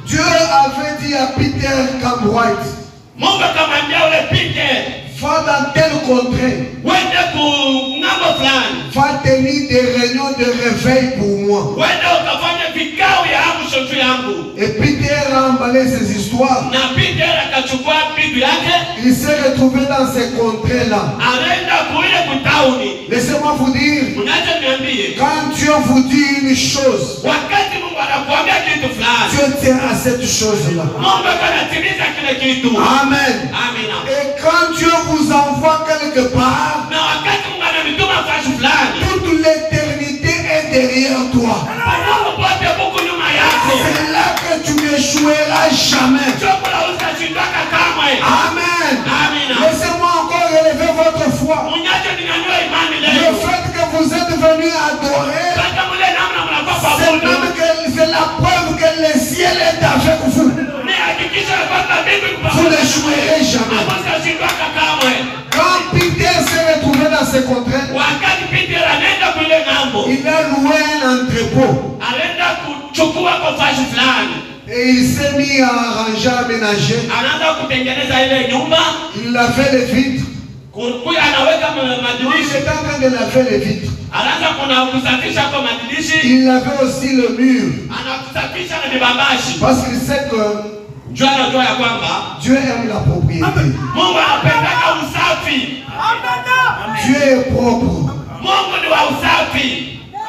Dieu avait dit à Peter Cambright, va dans tel contrée, va tenir des réunions de réveil pour moi. Et Peter a emballé ses histoires. Il s'est retrouvé dans ces contrées-là. Laissez-moi vous dire, quand Dieu vous dit une chose, Dieu tient à cette chose-là. Amen. Et quand Dieu vous envoie quelque part, toute l'éternité est derrière toi. C'est là que tu n'échoueras jamais. Amen. Laissez-moi encore élever votre foi. Le fait que vous êtes venus adorer, c'est la preuve que le ciel est avec vous. Vous n'échouerez jamais. Quand Peter s'est retrouvé dans ces contraintes, il a loué un entrepôt. Et il s'est mis à arranger, à aménager. Il lavait les vitres. Il était en train de laver les vitres. Il lavait aussi le mur. Parce qu'il sait que Dieu aime la propriété. Dieu est propre.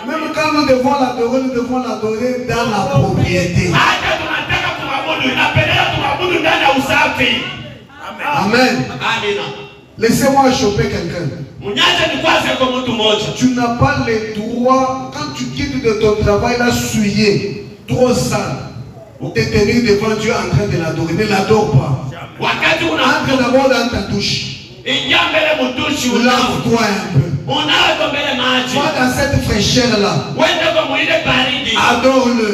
Même quand nous devons l'adorer dans la propriété. Amen. Laissez-moi choper quelqu'un. Tu n'as pas le droit, quand tu quittes de ton travail là souillé, trop sale, de tenir devant Dieu en train de l'adorer. Ne l'adore pas. Entre d'abord dans ta douche. Lave-toi un peu. Va dans cette fraîcheur-là. Adore-le.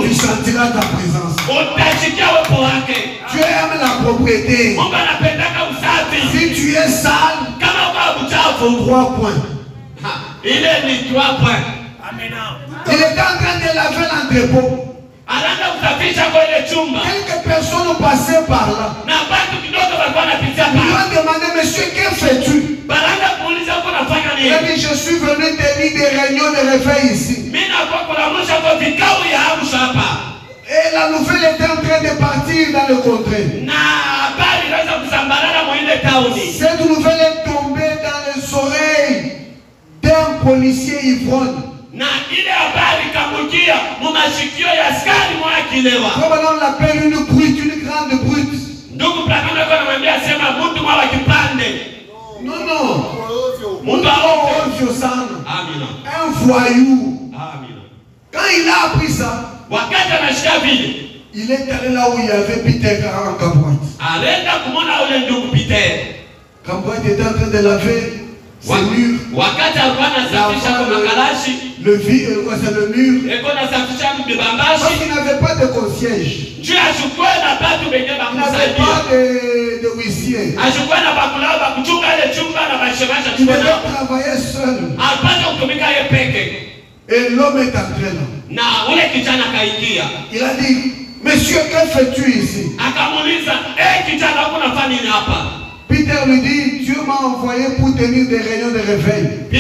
Tu sentiras ta présence. Tu aimes la propriété. Si tu es sale, 3 points. Il est mis 3 points. Il était en train de laver l'entrepôt. Quelques personnes passaient par là. Ils lui ont demandé, monsieur, que fais-tu? Il a dit, je suis venu tenir des réunions de réveil ici. Et la nouvelle était en train de partir dans le contrée. Cette nouvelle est tombée dans les oreilles d'un policier ivrogne. Comme on l'appelle une brute, une grande brute. Non, non. Un voyou. Quand il a appris ça, il est allé là où il y avait Peter Cambright. Cambright était en train de laver ses murs. Le mur. Parce qu'il n'avait pas de concierge. Il n'avait pas de huissier. Il devait travailler seul. Et l'homme est entré là. Il a dit, monsieur, que fais-tu ici? Peter lui dit, Dieu m'a envoyé pour tenir des réunions de réveil. Et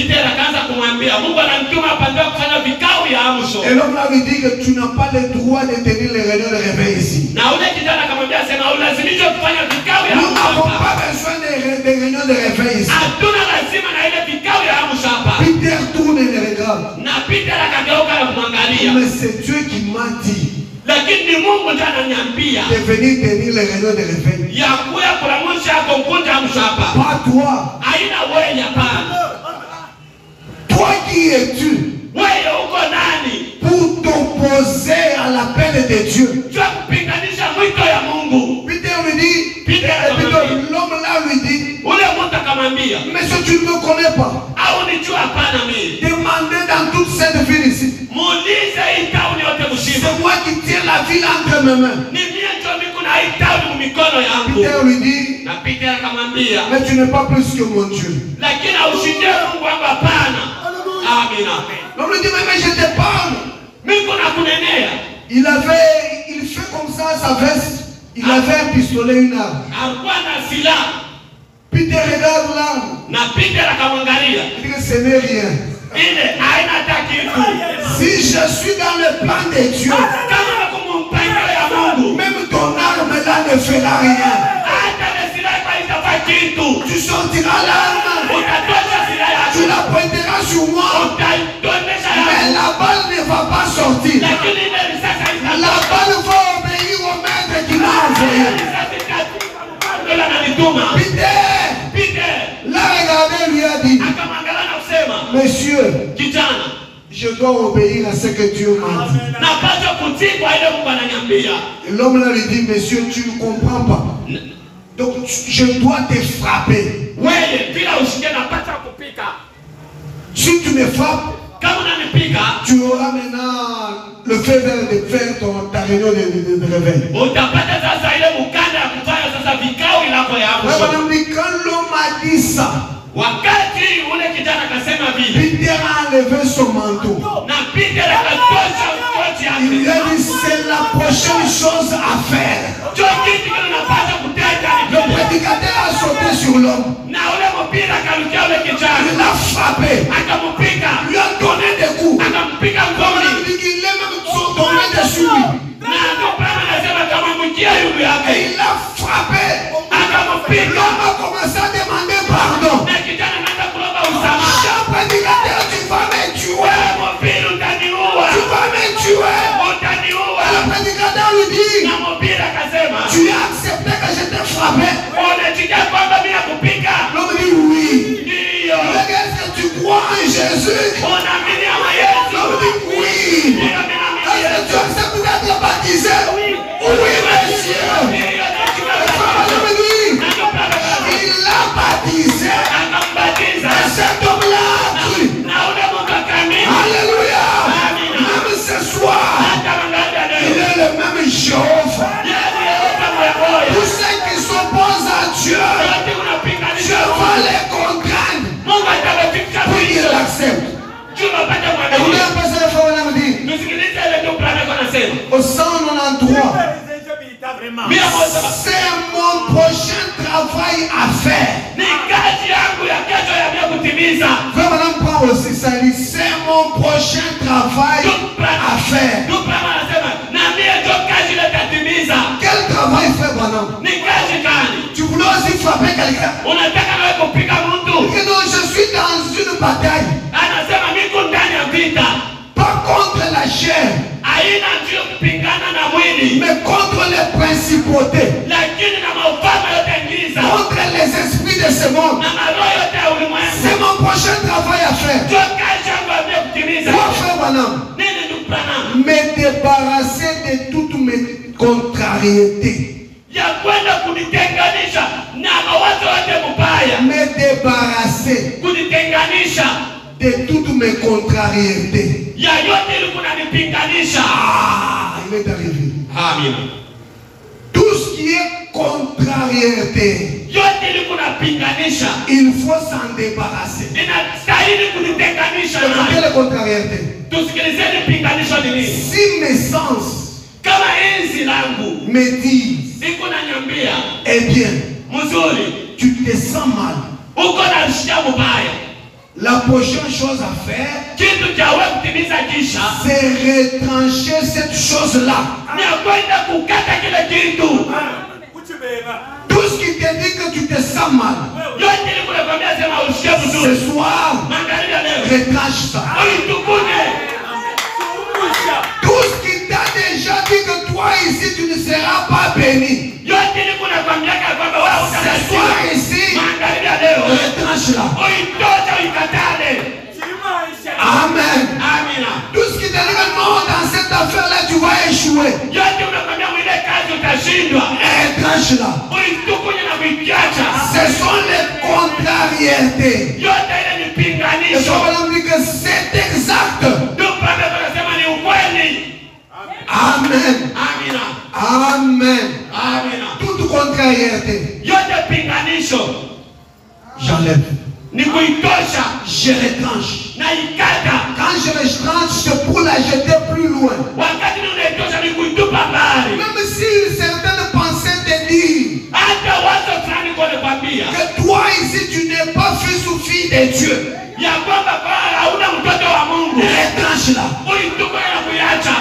l'homme lui dit que tu n'as pas le droit de tenir les réunions de réveil ici. Nous n'avons pas besoin des réunions de réveil ici. Peter tourne et le regarde. Mais c'est Dieu qui m'a dit de venir tenir les réunions de réveil. Pas toi. Toi qui es-tu pour t'opposer à l'appel de Dieu? Peter lui dit, l'homme là lui dit, mais si tu ne me connais pas, demandez dans toute cette ville ici. C'est moi qui tiens la ville entre mes mains. Peter lui dit, mais tu n'es pas plus que mon Dieu. L'homme lui dit, mais je te Il fait comme ça sa veste. Il avait un pistolet, une arme. Peter regarde l'arme. Il dit que ce n'est rien. Si je suis dans le plan de Dieu, même ton arme là ne fera rien. Tu sortiras l'arme, tu la pointeras sur moi, mais la balle ne va pas sortir. La balle va obéir au maître qui m'a envoyé. Peter, là regardez, lui a dit, monsieur, je dois obéir à ce que Dieu m'a dit. Et l'homme là lui dit, monsieur, tu ne comprends pas. Donc je dois te frapper. Si tu me frappes, tu auras maintenant le feu vert de faire ta réunion de réveil. Quand l'homme a dit ça, Peter a enlevé son manteau. Il lui a dit, c'est la prochaine chose à faire. Le prédicateur a sauté sur l'homme. Il l'a frappé. Il lui a donné des coups. Il dit qu'il est même tombé dessus lui. Et il l'a frappé. L'homme a commencé à demander pardon. Cher prédicateur, tu vas me tuer. Tu vas me tuer. Et le prédicateur lui dit, tu as accepté que je t'ai frappé? L'homme dit oui. Est-ce que tu crois en Jésus? L'homme dit oui. Est-ce que tu acceptes d'être baptisé? Oui, monsieur. L'homme dit, il l'a baptisé. Et cet homme-là, alléluia. Même ce soir, il est le même Jéhovah. Tous ceux qui s'opposent à Dieu, je vais les contraindre pour qu'ils l'acceptent. Au 193, c'est mon prochain travail à faire. Madame prend aussi ça, c'est mon prochain travail à faire. Quel travail fait madame? Tu voulais aussi frapper quelqu'un? Non, je suis dans une bataille. Pas contre la chair, mais contre les principautés, contre les esprits de ce monde. C'est mon prochain travail à faire. Quoi faire madame? Me débarrasser de toutes mes contrariétés. Me débarrasser de toutes mes contrariétés. Ah, il est arrivé. Amen. Tout ce qui est contrariété, il faut s'en débarrasser. Quelle contrariété? Si mes sens me disent, eh bien, tu te sens mal, la prochaine chose à faire, c'est retrancher cette chose-là. Tout ce qui te dit que tu te sens mal, ce soir, retranche ça. Tout ce qui t'a déjà dit que toi ici tu ne seras pas béni, ce soir ici, retranche là. Amen. Tout ce qui te dit que non, dans cette affaire là tu vas échouer, retranche là. Ce sont les contrariétés. Et on dit que c'est exact. Amen. Amen. Toute contrariété, j'enlève. Je retranche. Quand je retranche, c'est pour la jeter plus loin. Dieu. Ya kwamba kwa hauna mtoto wa Mungu. Retranche-la. Uitupe na kuiacha.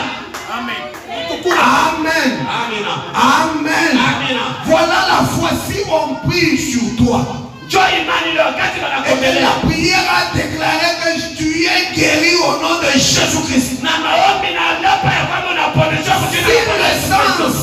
Amen. Amina. Amen. Amina. Voilà la foi si on prie sur toi. Njoo imani leo wakati Et wanakuombelea. la prière a déclaré que tu es guéri au nom de Jésus-Christ. Na maombi na hapa ya kwamba unaponeshwa kwa jina la Sur le Yesu. sens,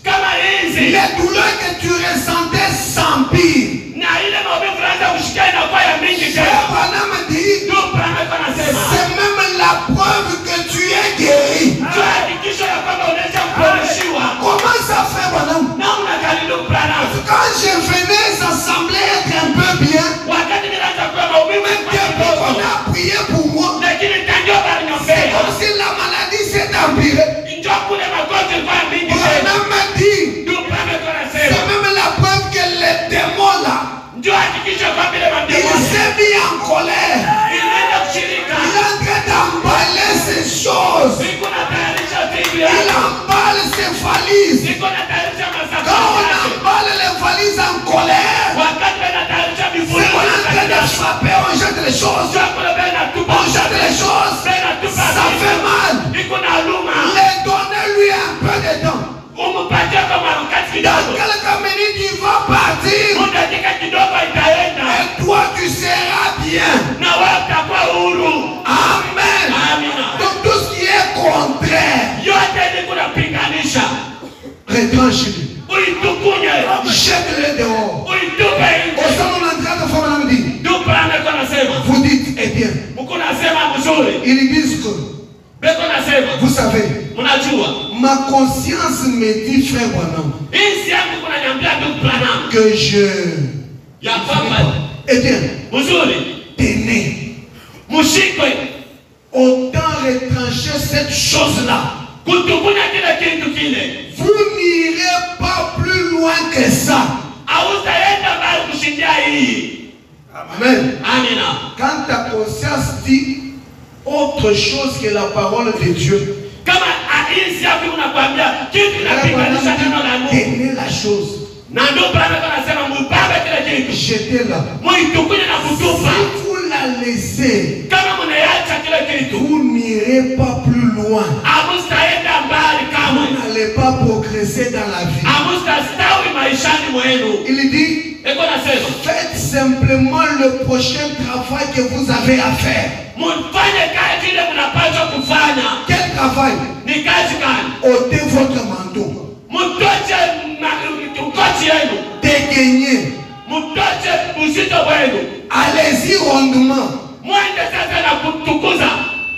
Kama hizi. les douleurs que tu ressentais s'empirent. Na ile maumivu unaanza kushikia inakuwa ya mingi Frère tena. Branham dit, Ndio Branham anasema. c'est même la preuve que tu es guéri. Njoo hakikisho ya kwamba unaweza kuponeshiwa. Comment ça fait, Branham? Namna gani ndio Branham? Quand je venais, ça semblait être un peu bien. Wakati nilianza kuwa maumivu Depuis qu'on a prié pour moi, lakini ndio bali c'est nyombea. comme si la maladie s'est empirée. Njoo kule magonjwa ilikuwa mingi tena. Branham m'a dit, Ndio Branham anasema. c'est même la preuve que les démons là, Njoo hakikisho kwa vile il mademo. s'est mis en colère. Inaenda kushirika. Il est en train d'emballer ces choses. Niko natayarisha vitu Il yako. emballe ses valises. Niko natayarisha Quand masafari on yako. emballe les valises en colère, Wakati natayarisha c'est mifuko qu'on est en train de yako. frapper, on jette les choses. Njoo kule bena tupa. On jette les choses. Bena tupa. Ça fait mal. Niko na luma. Les donnez-lui un peu de temps. Umpatie kama wakati Dans kidogo. quelques minutes, il va partir. Muda dakika kidogo itaenda. Et toi, tu seras bien. Na wewe utakuwa huru. Amen. Amina. Donc tout ce qui est contraire, Yote ni kunapinganisha. retranche-le. Uitukunye. Jette-le dehors. Uitupe Au nje. salon d'entrée de femme, on dit, Ndio Branham anasema. vous dites, eh bien, Mko nasema mzuri. ils disent que, Beko nasema. vous savez, Mnajua. ma conscience me dit, frère Branham, Hii yangu kunaniambia ndio Branham. que je... Ya kwamba Eh bien, mzuri. tenez, Mshikwe. autant retrancher cette chose-là. Kutukunya kile kitu kile. Vous n'irez pas plus loin que ça. Hautaenda mbali kushindia hii. Amen. Amina. Quand ta conscience dit autre chose que la parole de Dieu, Kama hii yangu unakwambia kitu kinapinganisha neno la Mungu. tenez la chose, Na ndio Branham anasema mpambe kile kitu. jetez-la. Muitukunye na kutupa. Si vous la laissez, Kama mnaacha kile kitu. vous n'irez pas plus loin. Hamustaenda mbali Vous kamwe. n'allez pas progresser dans la vie. Hamustastawi maishani mwenu. Il dit, Eko nasema. faites simplement le prochain travail que vous avez à faire. Mfanye kazi ile mnapaswa kufanya. Quel travail? Ni kazi gani? Ôtez votre manteau. Mtoche mkochi yenu. Dégaignez. Mtoche uzito wenu. Allez-y rondement. Mwende sasa na kutukuza.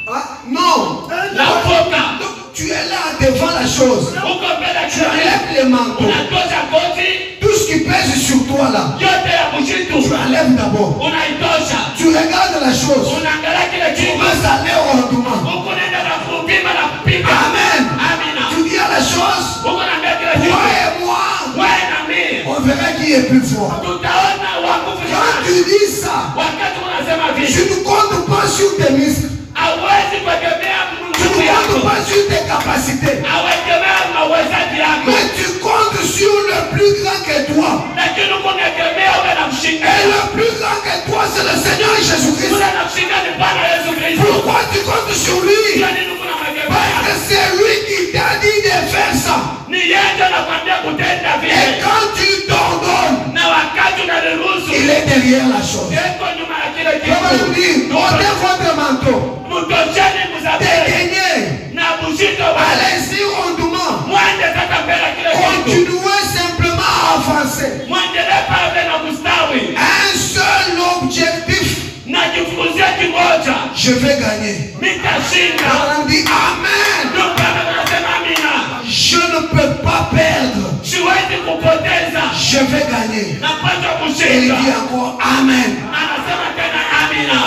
Ah, non. La foka. Donc, tu es là devant la chose. Uko mbele Tu enlèves les manteaux. unatosha koti. Tout ce qui pèse sur toi là, Yote ya tu kushitu. enlèves d'abord. Unaitosha. Tu regardes la chose. Unaangalia kile Tu kitu. vas aller rondement. Uko nenda na kupima na kupika. Amen. Amina. Tu dis à la chose, Uko naambia kile toi kitu. et moi, Wewe na mimi. on verra qui est plus fort. Tutaona wakufu. Quand tu dis ça, Wakati unasema tu vitu. ne comptes pas sur tes muscles. Hawezi kuegemea Tu nguvu ne yako. comptes pas sur tes capacités. Hawegemea mawezaji yako. Mais tu comptes sur le plus grand que toi. Lakini uko unaegemea ule na mshinda. Et le plus grand que toi, c'est le Seigneur Jésus-Christ. Ule na mshinda ni Bwana Yesu Kristo. Pourquoi tu comptes sur lui? Kwa nini uko Parce unamwegemea? que c'est lui qui t'a dit de faire ça. Ni yeye ndiye anakuambia kutenda Et vile. quand tu t'ordonnes, Na wakati unaniruhusu. il est derrière la chose. Eko nyuma ya kile Comment il dit? kitu. Ôtez votre manteau. Mtosheni mzabeli. Dégaignez. Na mshito wale. Allez-y rondement. Mwende sasa mbele ya kile kitu. Continuez simplement à avancer. Mwendelee pale na kustawi. Un seul objectif. Najifukuzia kimoja. Je vais gagner. Nitashinda. On dit Amen. Ndio Bwana anasema amina. Je ne peux pas perdre. Siwezi kupoteza. Je vais gagner. Napaswa Et il kushinda. dit encore Amen. Anasema tena amina.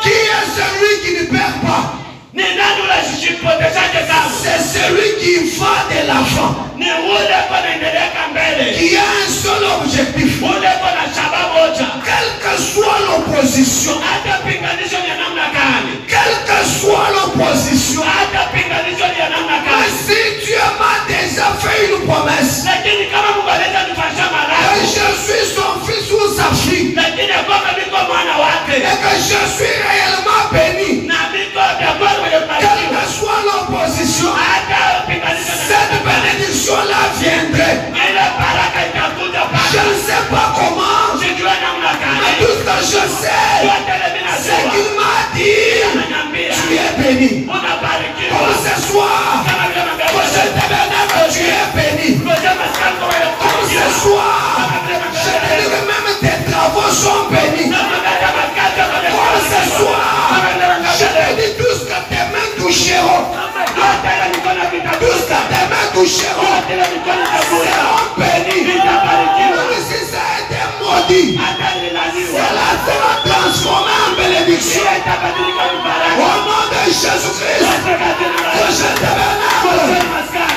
Qui est celui qui ne perd pas? Ni nani unashipoteshaje kama? C'est celui qui va de l'avant. Ni ule anaendelea mbele. Qui a un seul objectif. Ule ana shaba moja. Quelle que soit l'opposition. Hata pinganisho ni namna gani? Quelle que soit l'opposition. Hata pinganisho ni namna Mais gani? si Dieu m'a déjà fait une promesse. Lakini kama Mungu aleta nifasha Que maraka. je suis son fils ou sa fille. Lakini kwamba niko béni. unabarikiwa. Comme ce soir, Kama vile dans magharibi ce tabernacle, tu es béni. ngoja maskani kwa wewe. Comme ce soir, je te dis que même tes travaux sont bénis. Na ngoja maskani kwa wewe. Comme ce soir, je te dis tout ce que tes mains toucheront. Yote ile mikono Tout vitabu. ce que tes mains toucheront Yote ile mikono vitabu. seront bénis. Même si ça a été maudit, Hata nilazima. cela sera transformé en bénédiction. Ile itabadilika baraka. Au nom de Jésus-Christ, que je tabernacle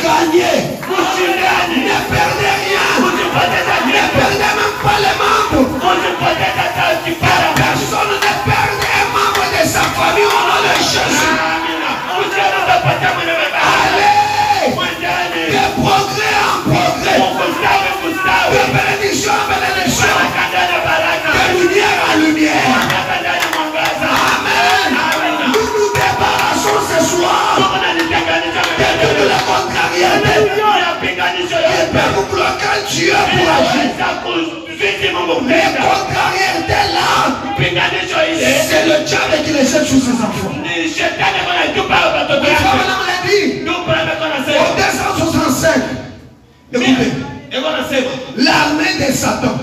gagné. Ushindani. Ne perdez rien. Usipoteze Ne kitu. perdez même pas les membres. Usipoteze hata kipara. Personne ne perd un membre de sa famille au nom de Jésus. Amina. Usione utapata mwenyewe baraka. Allez, Mwanjani. de progrès en progrès, Kustawi, kustawi. de bénédiction en bénédiction, Baraka ndani ya baraka. de lumière en lumière. Baraka ndani ya mwangaza. Amen. Amina. Nous nous débarrassons ce soir Mungu ananitenganisha de toutes les contrariétés ya pinganisho qui yote. peuvent nous bloquer Dieu pour agir. Inaweza kuzidi Mungu Les kutenda. contrariétés là, Pinganisho ile c'est le diable qui les jette sur ses enfants. ni shetani ambaye anatupa watoto Le wake. frère l'a dit Ndio Bwana au anasema. 265. Écoutez, Eko anasema. l'armée de Satan,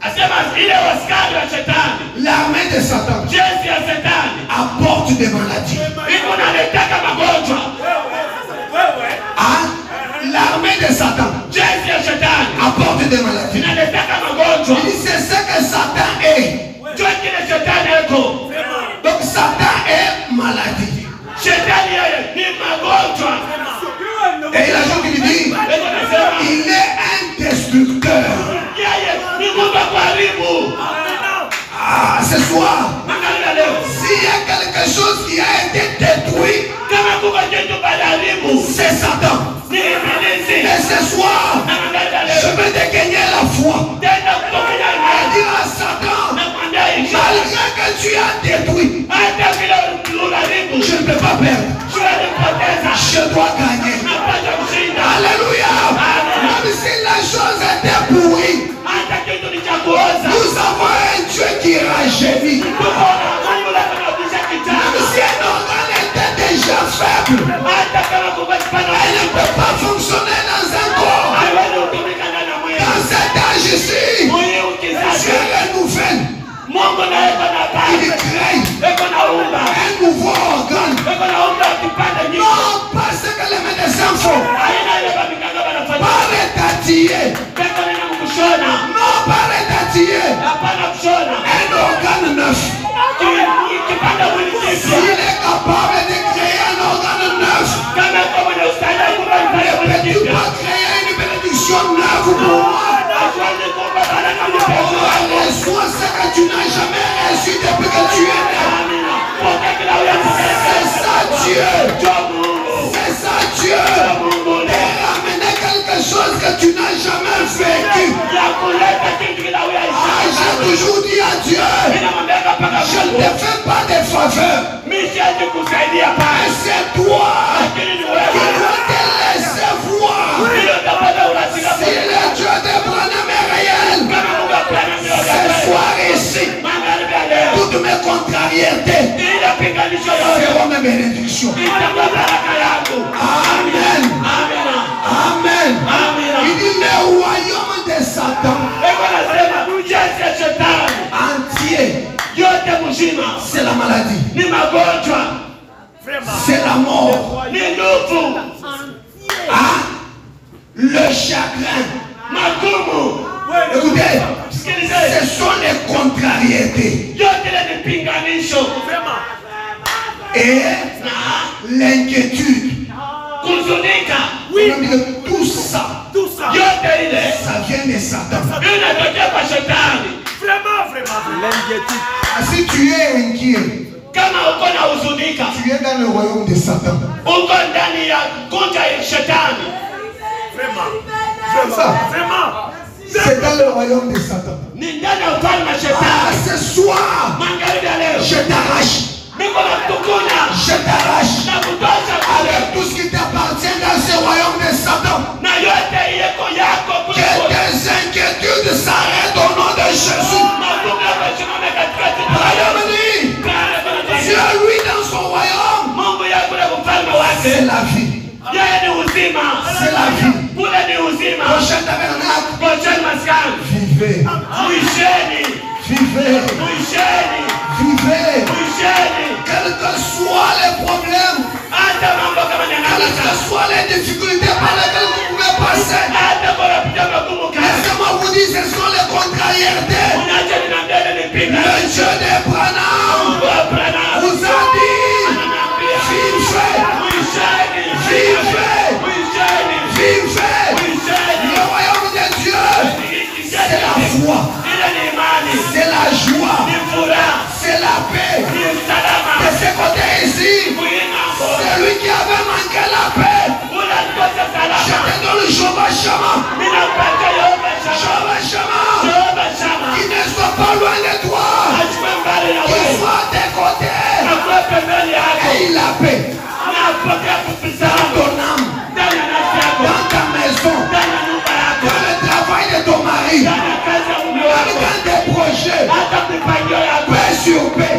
Asema ile waskari wa shetani. l'armée de Satan Jeshi ya shetani. apporte des maladies. Iko naletaka magonjwa. Hein? L'armée de Satan Jeshi ya shetani. apporte des maladies. Inaletaka magonjwa. Il dit c'est ce que Satan est. Jua kile shetani eko. Donc Satan est maladie. Shetani yeye ni magonjwa. Et il ajoute, il dit, Eko anasema. il est un destructeur. Yeye ni Mungu wa kuharibu. Ah, ce soir, Angalia leo. s'il y a quelque chose qui a été détruit, Kama kuko kitu baliharibu. c'est Satan. Ni ibilisi. Et ce soir, Angalia je leo. vais dégainer la foi. Tenda kutokea Et imani. dire à Satan, Nakwambia hivi. malgré que tu as détruit, Hata vile unaharibu. je ne peux pas perdre. Siwezi kupoteza. Je dois gagner. Napata kushinda. Alléluia. Même si la chose était pourrie, Hata kitu ni cha kuoza. nous avons un Dieu qui rajeunit. Tuko na Mungu la kunabisha Même kitanda. si un organe était déjà faible, Hata kama kuko kipano elle ne peut pas fonctionner dans un corps. haiwezi kutumika ndani ya mwili. Dans cet âge ici, Huyu kizazi. Dieu renouvelle. Mungu naye eko na Il baba. crée Eko na umba. un nouveau organe. Eko na umba kipande nyingi. Non pas ce que les médecins font. Aina ile babikanga banafanya. Pas rétatiller. Eko nina kushona. Non pas rétatiller. Hapana kushona. Un organe neuf. Kipande mwili S'il kipya. est capable de créer un organe neuf, Kama iko mwenye ustadi wa kuumba kipande mwili peux-tu kipya. pas créer une bénédiction neuve pour moi? Hatuwezi kuumba baraka Oh, mpya. reçois ce que tu n'as jamais reçu depuis que tu es né. Amina. Pokea kila uyapokea. C'est ça Dieu. Njoo Mungu. C'est ça Dieu. Njoo Mungu De leo. ramener quelque chose que tu n'as jamais vécu. Ya kuleta kitu kila Ah, uyaisha. j'ai toujours dit à Dieu, Ninamwambia mpaka je ne Mungu. te fais pas de faveur. Mimi siwezi kusaidia Mais pale. c'est toi Lakini ni qui wewe. dois te laisser voir. Ndio utapata urafiki. Si le Dieu de Branham est réel, Kama Mungu apenda mioyo ce yako. soir ici, Magharibi ya leo. toutes mes contrariétés Ile pinganisho yote. seront mes bénédictions. Itakuwa baraka yangu. Amen. Amina. Amen. Amina. Il dit le royaume de Satan Eko nasema jeshi ya shetani entier, yote mzima c'est la maladie, ni magonjwa, c'est la mort, ni nufu, ah, le chagrin. magumu. Écoutez, Sikilizeni. ce sont les contrariétés Yote ile ni pinganisho. et l'inquiétude. Kuzunika. On dit que tout ça, Yote ile ça vient de Satan. inatokea kwa shetani. Ah, si tu es inquiet, Kama uko na huzunika, tu es dans le royaume de Satan. uko ndani ya kunja ya shetani. C'est ça. C'est dans le royaume de Satan. Ni ndani ya ufalme wa Ah, shetani. ce soir, Magharibi ya leo je t'arrache. niko na kutukuna Je t'arrache na kutosha kule avec tout ce qui t'appartient dans ce royaume de Satan. na yote yeko yako Que kule. tes inquiétudes s'arrêtent au nom de Jésus. Magumu yamesimama katikati na Branham dit, Bwana anasema, Dieu lui dans son royaume, Mungu yako c'est la vie. Yeye ni uzima. C'est la vie. Kule ni uzima. Prochain tabernacle. Ngojeni maskani. Vivez. Muisheni. Vivez. Muisheni. Vivez. Muisheni. Quels que soient les problèmes, Hata mambo kama quelles nyang'anyanga. que soient les difficultés par lesquelles vous pouvez passer, Hata kwa kupitia magumu kazi. laissez-moi vous dire, ce sont les contrariétés. Unaje ninambele nipinga. Le Dieu d'Abraham Mungu wa Abrahamu. vous a dit, Ananiambia. vivez, Muisheni. vivez, Muisheni. vivez. Muisheni. Le royaume de Dieu, c'est la foi, Ile ni imani. c'est la joie, Ni furaha. c'est la paix. Ni salama. De ce côté ici, Kuinambo. c'est lui qui avait manqué la paix. Ule alikosa Je salama. te donne Jehovah Shammah. Ninampata Yehova Shama. Jehovah Shammah, Yehova Shama. qui ne soit pas loin de toi, Achukue mbali na qui wewe. soit à tes côtés. Akuwe pembeni yako. Et il a paix Na apokea kupisa dans yako. ton âme, Ndani ya nafsi yako. dans ta maison, Ndani ya nyumba yako. dans le travail de ton mari, Ndani ya kazi ya mume même wako. dans tes projets. Hata mipangilio yako. Paix sur paix.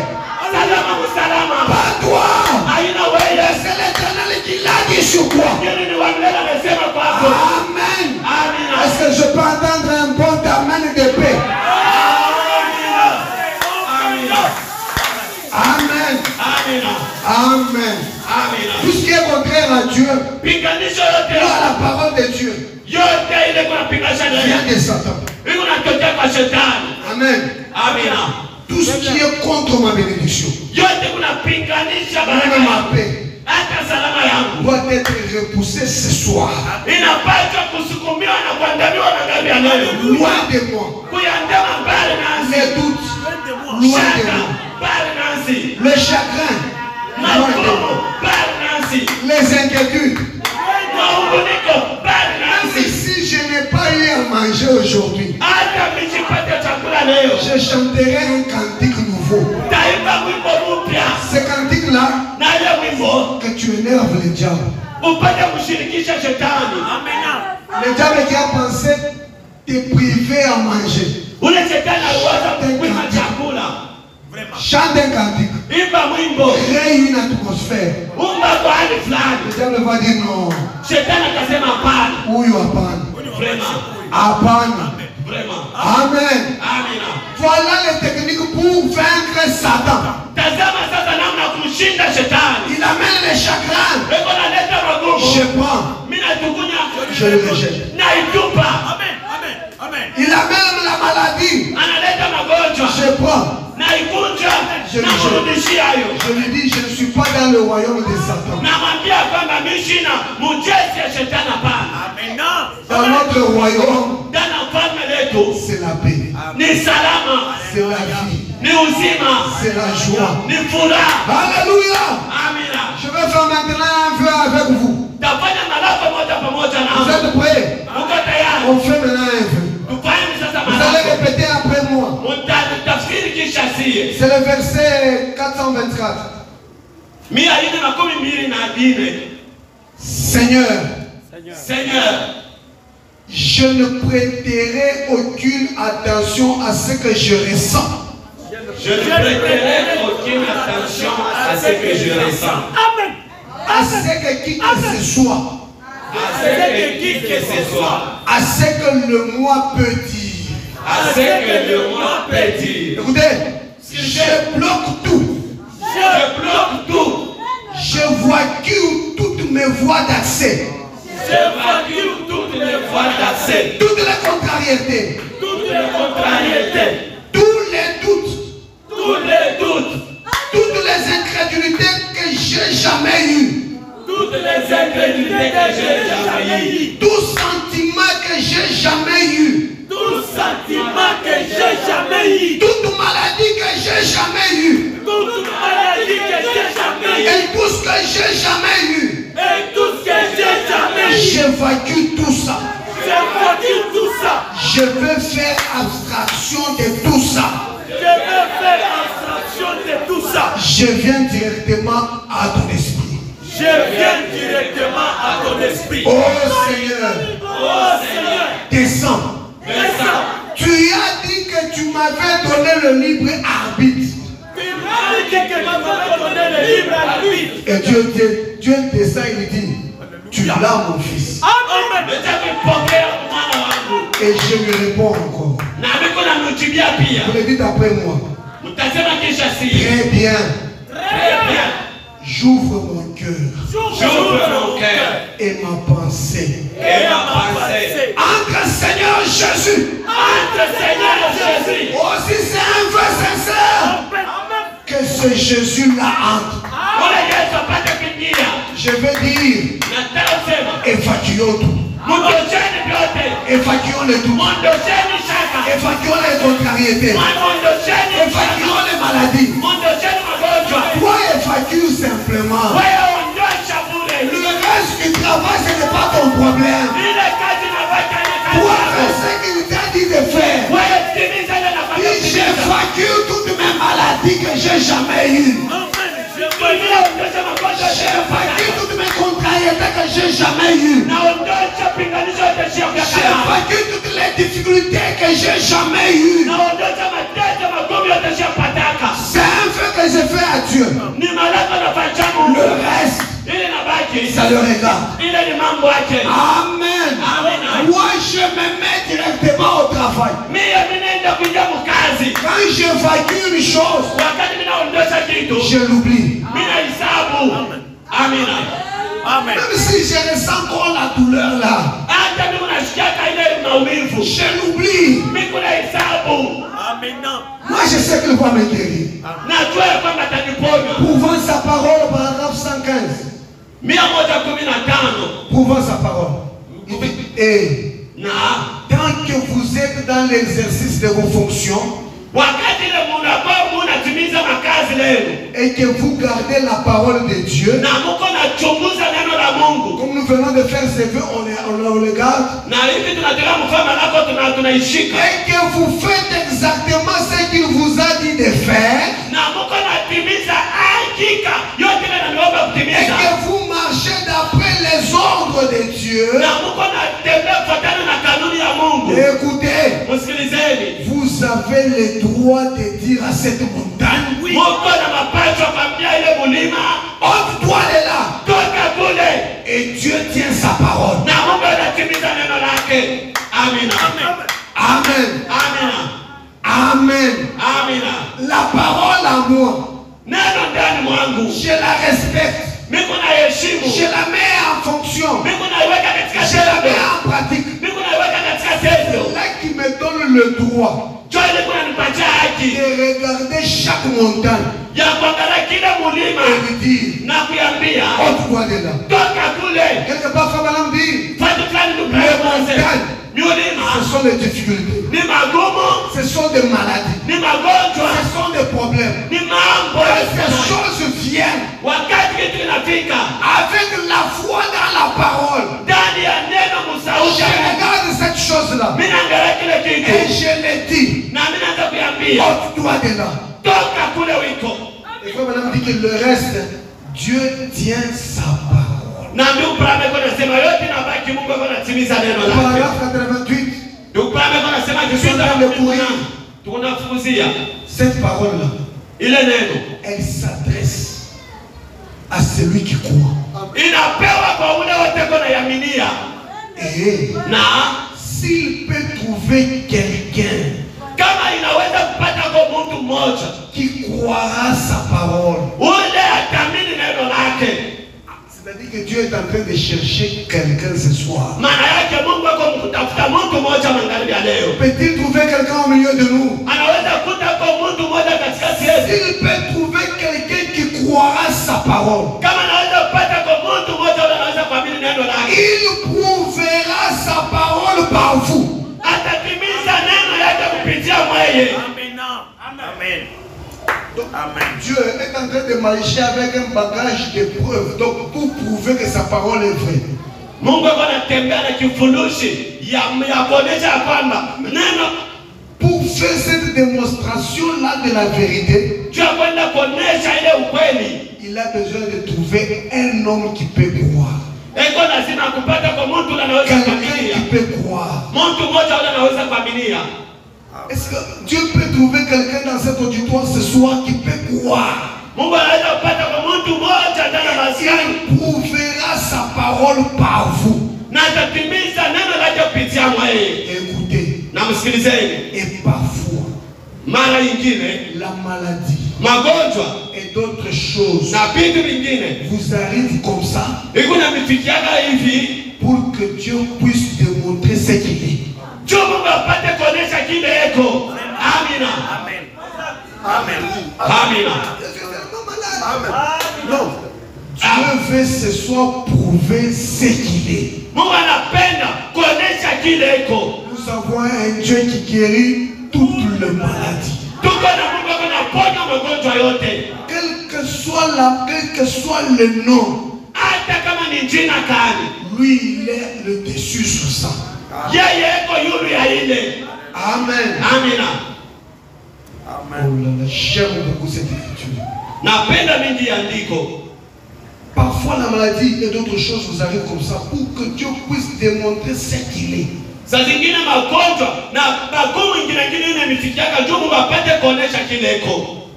Salama usalama. Pas toi. Haina wewe. C'est l'Éternel qui l'a dit sur toi. Yeye ni wa milele amesema kwako. Amen. Amina. Est-ce que je peux entendre un bon amen de paix? Amina. Amina. Amen. Amina. Amen. Amina. Tout ce qui est contraire à Dieu, Pinganisho ou yote. à la parole de Dieu, Yote ile kuna pinganisha vient ndani. de Satan. Iko natokea kwa shetani. Amen. Amina. Tout ce qui est contre ma bénédiction, Yote kuna pinganisha même baraka ma yangu. paix, Hata salama yangu. doit être repoussé ce soir. Inapaswa kusukumiwa na kuandamiwa na ngazi ya leo. Loin de moi. Kuyandama mbali nasi. Les doutes, loin de Shaka moi. mbali nasi. Le chagrin, loin de Magumu moi. mbali nasi. Les inquiétudes. Maunguniko mbali Même nasi. si je n'ai pas eu à manger aujourd'hui, Hata msipate chakula leo. je chanterai un cantique nouveau. Taimba wimbo mpya. Ce cantique-là, Na ile wimbo que tu énerves le diable. upate kushirikisha shetani. Le diable qui a pensé te priver à manger. Ule shetani aliwaza kukunyima chakula. Chante un cantique. Imba wimbo. Crée une atmosphère. Umba kwa hali Le fulani. diable va dire non. Shetani akasema hapana. Huyu hapana. Vraiment. Hapana. Vraiment. Amen. Amina. Voilà les techniques pour vaincre Satan. Tazama sasa namna ya kumshinda shetani. Il amène les chagrins. Eko naleta magumu. Je prends. Mimi natukunya. Je le rejette. Naitupa. Il amène la maladie. Analeta magonjwa. Je prends. Naikunja. Je Namrudishia hayo. Je lui dis, je ne suis pas dans le royaume de Satan. Namwambia kwamba mimi sina mujezi ya shetani hapana. Dans notre royaume, Ndani ya ufalme letu c'est la paix, ni salama, c'est la vie, ni uzima, c'est la joie. ni furaha. Alléluia. Amina. Je vais faire maintenant un feu avec vous. Tafanya malako moja pamoja Vous na êtes prêts? uko tayari? On fait maintenant un feu. Tufanye sasa Vous allez malako. répéter après moi. Mtafsiri kisha sie. C'est le verset 424. 424. Seigneur, Seigneur, je ne prêterai aucune attention à ce que je ressens. je ne prêterai aucune attention à ce que je ressens. À ce que qui que ce soit. À ce que qui que ce soit. À ce que le moi peut dire. À ce que le moi peut dire. Écoutez, je bloque tout. Je bloque tout. Je évacue toutes mes voies d'accès. J'évacue toutes les voies d'accès. Toutes les contrariétés. Toutes les contrariétés. Tous les doutes. Tous les doutes. Toutes les incrédulités que j'ai jamais eues. Toutes les incrédulités que j'ai jamais eues. Tout sentiment que j'ai jamais eu. Tout sentiment que j'ai jamais eu. Toute maladie que j'ai jamais eue. Toute maladie que j'ai jamais eue. Et tout ce que j'ai jamais eu. Et tout ce que j'ai jamais eu. J'évacue tout ça. J'évacue tout ça. Je veux faire abstraction de tout ça. Je veux faire abstraction de tout ça. Je viens directement à ton esprit. Je viens directement à ton esprit. Oh Seigneur, Oh Seigneur, descends. descends. Tu as dit que tu m'avais donné le libre arbitre. Tu m'as dit que tu m'avais donné le libre arbitre. Et Dieu dit, Dieu descend, il dit, tu l'as mon fils. Et je lui réponds encore. Vous le dites après moi. Très bien. J'ouvre mon cœur. Et ma pensée. Entre Seigneur Jésus. Aussi c'est un vœu sincère. Que ce Jésus-là entre. Je vais dire, évacuons tout. Évacuons le tout. Évacuons les contrariétés. Évacuons les maladies. Toi, évacue simplement. Le reste du travail, ce n'est pas ton problème. Toi, fais ce qu'il t'a dit de faire. J'évacue toutes mes maladies que j'ai jamais eues. J'évacue toutes mes contrariétés que j'ai jamais eues. J'évacue toutes les difficultés que j'ai jamais eues. C'est un vœu que je fais à Dieu. Le reste, ça le regarde. Amen. Moi, je me mets directement au travail. Quand j'évacue une chose, je l'oublie. Même si je ressens encore la douleur là, je l'oublie. Moi, je sais qu'il va me guérir. Prouvant sa parole, paragraphe 115. Prouvant sa parole. Et tant que vous êtes dans l'exercice de vos fonctions, et que vous gardez la parole de Dieu, comme nous venons de faire ces vœux, on le garde, et que vous faites exactement ce qu'il vous a dit de faire, et que vous marchez d'après les ordres de Dieu. Écoutez, vous avez le droit de dire à cette montagne, ôte-toi de là. Et Dieu tient sa parole. Amen. Amen. Amen. La parole à moi, je la respecte. Je la mets en fonction. Je la mets en pratique. C'est là qui me donne le droit de regarder chaque montagne et de dire, ôte-toi de là. Quelque part, Fabalam dit, les montagnes, ce sont des difficultés, ce sont des maladies, ce sont des problèmes. Ces choses viennent avec la foi dans la parole. Je regarde cette chose-là et je le dis, ôte-toi de là. Et comme madame dit que le reste, Dieu tient sa parole. Paragraphe 88. Cette parole-là, elle s'adresse à celui qui croit. Et s'il peut trouver quelqu'un qui croira sa parole, c'est-à-dire que Dieu est en train de chercher quelqu'un ce soir. Peut-il trouver quelqu'un au milieu de nous? S'il peut trouver quelqu'un qui croira sa parole, il prouvera sa parole par vous. Amen. Dieu est en train de marcher avec un bagage de preuves, donc pour prouver que sa parole est vraie. Pour faire cette démonstration-là de la vérité, il a besoin de trouver un homme qui peut croire. Quelqu'un qui peut croire. Est-ce que Dieu peut trouver quelqu'un dans cet auditoire ce soir qui peut croire? il prouvera sa parole par vous. Écoutez. Et parfois, la maladie et d'autres choses vous arrivent comme ça pour que Dieu puisse démontrer ce qu'il est. Amen. Non. Dieu veut ce soir prouver ce qu'il est. Nous avons un Dieu qui guérit toutes les maladies. Quel que soit le nom, lui il est le dessus sur ça. Amen. Oh, j'aime beaucoup cette écriture. Parfois la maladie et d'autres choses vous arrivent comme ça pour que Dieu puisse démontrer ce qu'il est.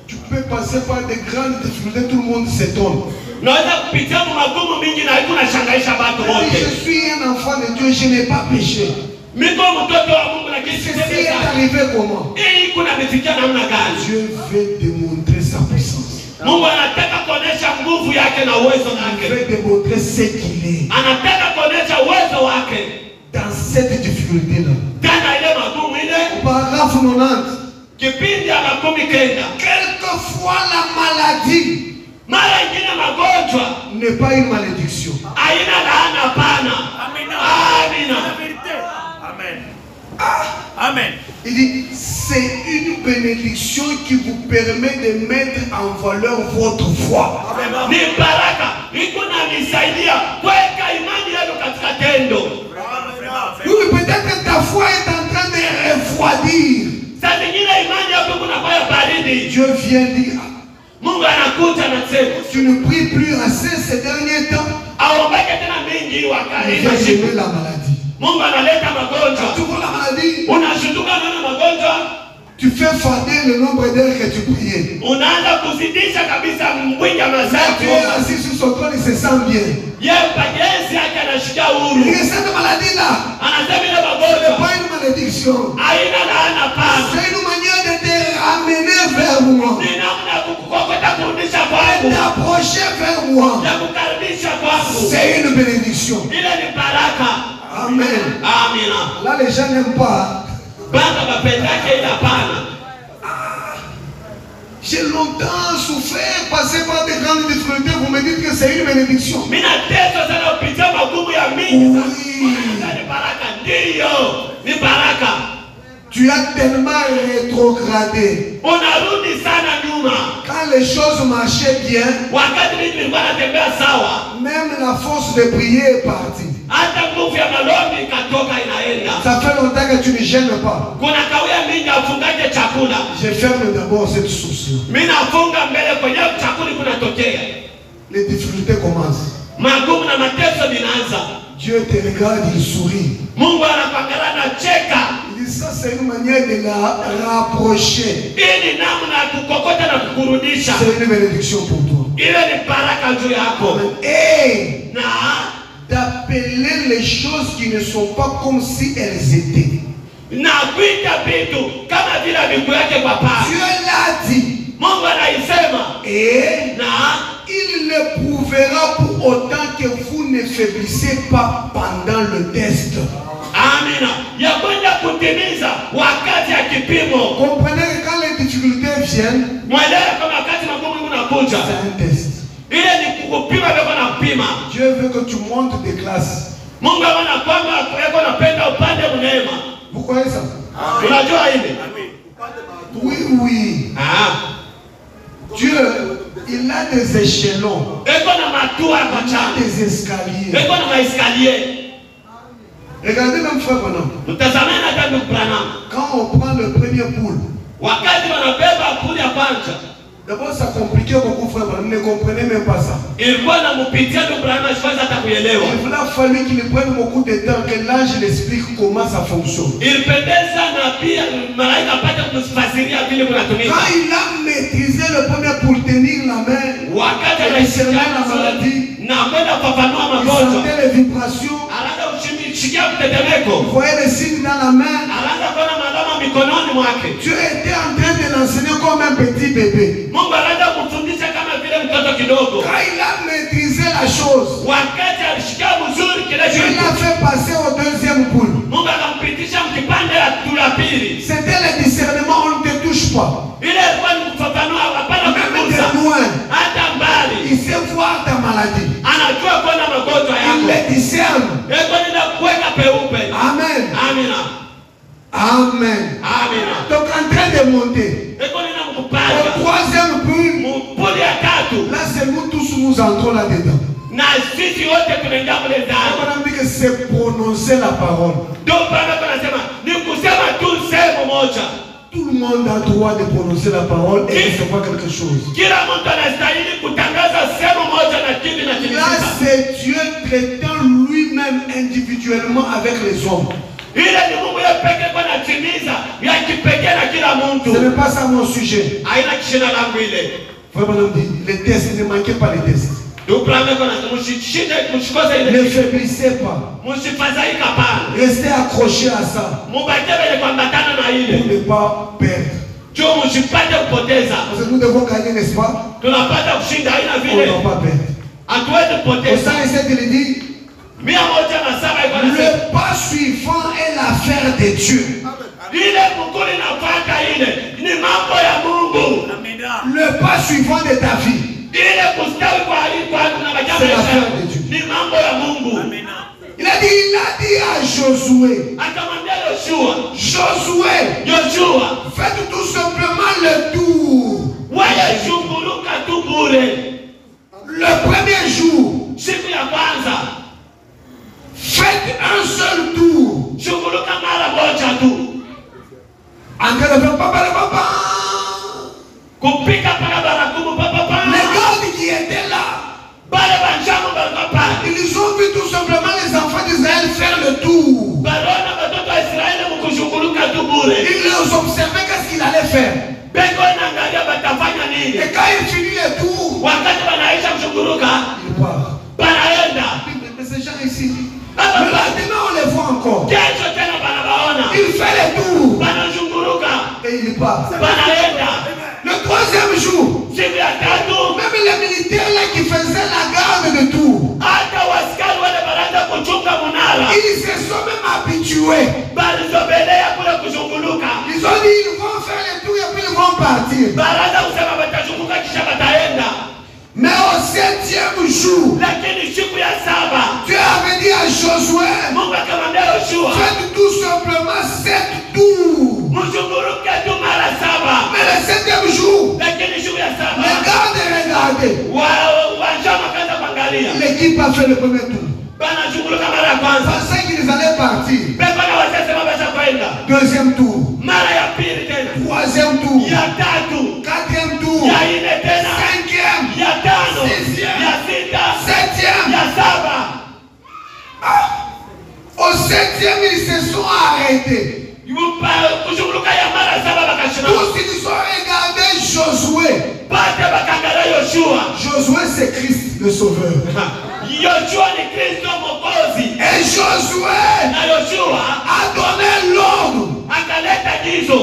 Tu peux passer par des grandes difficultés, tout le monde s'étonne. Je suis un enfant de Dieu, je n'ai pas péché. Ceci est arrivé comment? Dieu veut démontrer sa puissance. Il veut démontrer ce qu'il est. Dans cette difficulté-là. Au paragraphe 90. Quelquefois la maladie n'est pas une malédiction. Amen. Il dit, c'est une bénédiction qui vous permet de mettre en valeur votre foi. Oui, peut-être que ta foi est en train de refroidir. Dieu vient dire, tu ne pries plus assez ces derniers temps. Il vient gérer la maladie. Tu vois la maladie. Tu fais fader le nombre d'heures que tu priais. Tu es assis sur son trône, il se sent bien. Cette maladie-là, ce n'est pas une malédiction. C'est une manière de te ramener vers moi. De t'approcher vers moi. C'est une bénédiction. Amen. Là, les gens n'aiment pas. J'ai longtemps souffert, passé par des grandes difficultés. Vous me dites que c'est une bénédiction. Oui. Tu as tellement rétrogradé. Quand les choses marchaient bien, même la force de prier est partie. Ça fait longtemps que tu ne gênes pas. Je ferme d'abord cette source-là. Les difficultés commencent. Dieu te regarde, il sourit. Il dit ça, c'est une manière de la rapprocher. C'est une bénédiction pour toi. Et d'appeler les choses qui ne sont pas comme si elles étaient. Dieu l'a dit. Et il le prouvera pour autant que vous ne faiblissez pas pendant le test. Amen. Comprenez que quand les difficultés viennent, c'est un test. Dieu veut que tu montes des classes. Vous croyez ça? Oui, oui. Dieu, il a des échelons. Il a des escaliers. Regardez même frère Branham. Quand on prend le premier poule, d'abord ça compliquait beaucoup frère Branham. Ne comprenez même pas ça. kuelewa. Il a fallu qu'il prenne beaucoup de temps que l'ange l'explique comment ça fonctionne. Ilipendeza na pia malaika apate kumfasiria vile kunatumika. Quand il a maîtrisé le premier pour tenir la main, Wakati et discerner la maladie, na kwenda kufafanua il magonjwa. sentait les vibrations, Anaanza kushikia mtetemeko. il voyait les signes dans la main. Anaanza kuona malama mikononi mwake. Dieu était en train de l'enseigner comme un petit bébé. Mungu anaanza kumfundisha kama vile mtoto kidogo. Quand il a maîtrisé la chose, Wakati alishikia vizuri kile Dieu kitu, l'a fait passer au deuxième boule. Mungu akampitisha mkipande la pili. C'était le discernement, on ne te touche pas. Ile ilikuwa ni kufafanua, hapana Même kugusa. de loin, Hata mbali. il sait voir ta maladie. Anajua kuona magonjwa Il yako. les discerne. Eko nenda kuweka peupe. Amen. Amina. Amen. Amina. Donc en train de monter. Eko nenda Au mkupanda. troisième boule, Mpuli ya tatu. là c'est nous tous nous entrons là-dedans. Na sisi wote tunaingia kule ndani. On a dit que c'est prononcer la parole. Ndio pale tunasema ni kusema tu sehemu moja. Tout le monde a droit de prononcer la parole et recevoir quelque chose. Kila mtu anastahili kutangaza sehemu moja na kitu Là kinatimizika. c'est Dieu traitant lui-même individuellement avec les hommes. Ile ni Mungu yeye pekee kwa anatimiza ya kipekee na kila mtu. Ce n'est pas ça mon sujet. Haina kishina langu ile. Vraiment, les tests, ne manquez pas les tests. Ndio pale kuna mshishinde mshikoze ile. Ne faiblissez pas. Msifadhaika pana. Restez accrochés à ça Mubaki vile kuambatana na pour ile. ne pas perdre. Jo msipate kupoteza. Parce que nous devons gagner, n'est-ce pas? Tunapata kushinda haina On ne vile. doit pas perdre. Hatuwezi Au kupoteza. 107, il dit, 107 iko nasema. le pas suivant est l'affaire de Dieu. Ile mkuli nafuata ile ni mambo ya Mungu. Le pas suivant de ta vie, Ile kustawi kwa na majambo c'est l'affaire ya de Dieu. ni mambo ya Mungu. Il a dit à Josué, Akamwambia Yoshua, Josué, faites tout simplement le tour. wewe shunguruka tu bure. Le premier jour, Siku ya kwanza faites un seul tour. shunguruka mara moja tu. En train de faire papa. Kupika paka barakumu papa. Les gardes qui étaient là, Bale banjamu papa. ils ont vu tout simplement les enfants d'Israël faire le tour. Barona watoto wa Israeli mkushunguruka tu bure. Ils les observaient qu'est-ce qu'il allait faire. Beko naangalia batafanya nini? Et quand il finit le tour, Wakati wanaisha kushunguruka, il part. banaenda. Mais ces gens ici, le lendemain on les voit encore. Kesho tena banabaona. Il fait le tour Banashunguruka. et il part. Banaenda. Le troisième jour, Siku ya tatu, même les militaires là qui faisaient la garde de tour, hata waskari wale banaanza kuchunga munara. ils se sont même habitués. Balizobelea kule kushunguruka. Ils ont dit ils vont faire le tour et puis ils vont partir. Baraza kusema batashunguka kisha bataenda. Mais au septième jour, Lakini siku ya saba, Dieu avait dit à Josué, Mungu akamwambia Yoshua, faites tout simplement 7 tours. mshunguruke tu mara saba. Mais le septième jour, Lakini siku ya saba, regardez. wanjama kaanza kuangalia. L'équipe a fait le premier tour. Banashunguruka mara ya kwanza. Pensait qu'ils allaient partir. Beko na wasema basha kwenda. Deuxième tour. Mara ya pili tena. Troisième tour. Ya tatu. Quatrième tour. Ya ine tena. Cinquième. Ya tano. Sixième. Ya sita. Septième. Ya saba. Au septième, ils se sont arrêtés. Kushunguruka ya mara saba bakashina. Tous ils ont regardé Josué. Bate bakangala Yoshua. Josué c'est Christ le Sauveur. Yoshua ni Kristo Mwokozi. Et Josué Na Yoshua a donné l'ordre. akaleta gizo.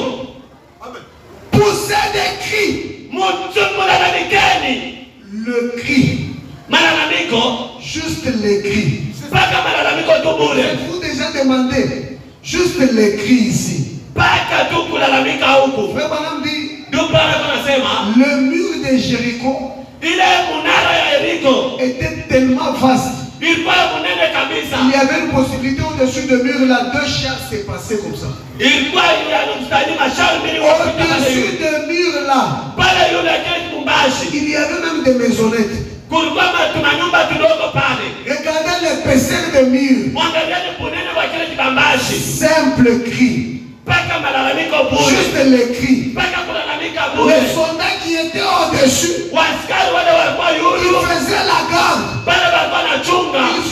Pousser des cris. Mulalamikeni. Le cri. Malalamiko. Juste les cris. Paka malalamiko tu bure. Vous déjà demandez. Juste les cris ici. Paka tu kulalamika huku. Frère Branham dit, Dupara kunasema le mur de Jéricho ile munara ya Yeriko était tellement vaste. ilikuwa munene kabisa. Il y avait une possibilité au-dessus de mur là, 2 chars s'est passé comme ça. Ilikuwa inamstahili mashauri mbili wapita pale Au-dessus yule. de mur là, Pale yule kile kumbashi. il y avait même des maisonnettes. Kulikuwa tuna tudogo pale. Regardez l'épaisseur de mur. Mwangalieni punene wa kile kibambashi. Simple cri. Paka malalamiko bure. Juste les cris. Paka kulalamika bure. Les soldats qui étaient au-dessus, Waskari wale walikuwa ils yulu. faisaient la garde. Pale walikuwa na chunga. Ils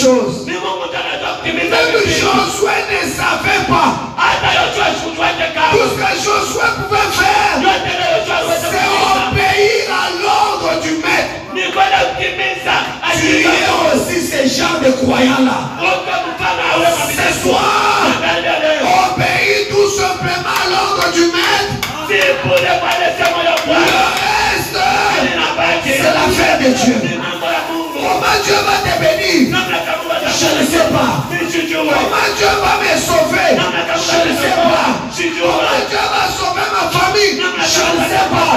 chose. Ni Mungu ndiye anajua kutimiza Même vipindi. Josué ne savait pas. Hata Yoshua sikutuache kama. Tout ce que Josué pouvait faire, Yote leo Yoshua aliweza c'est kutimiza. obéir à l'ordre du maître. Ni kwenda kutimiza. Tu es aussi ces gens de croyants-là. Uko mfano awe Ce soir, obéis tout simplement à l'ordre du maître. si pule pale sema ya Le Bwana. reste, Ninabaki. c'est l'affaire de Dieu. Ni mambo ya Mungu. Comment Dieu va te bénir? Namna kama Je ne sais pas. Sijui. Comment Dieu va me sauver? Je ne sais pas. Comment Dieu va sauver ma famille? Je ne sais pas.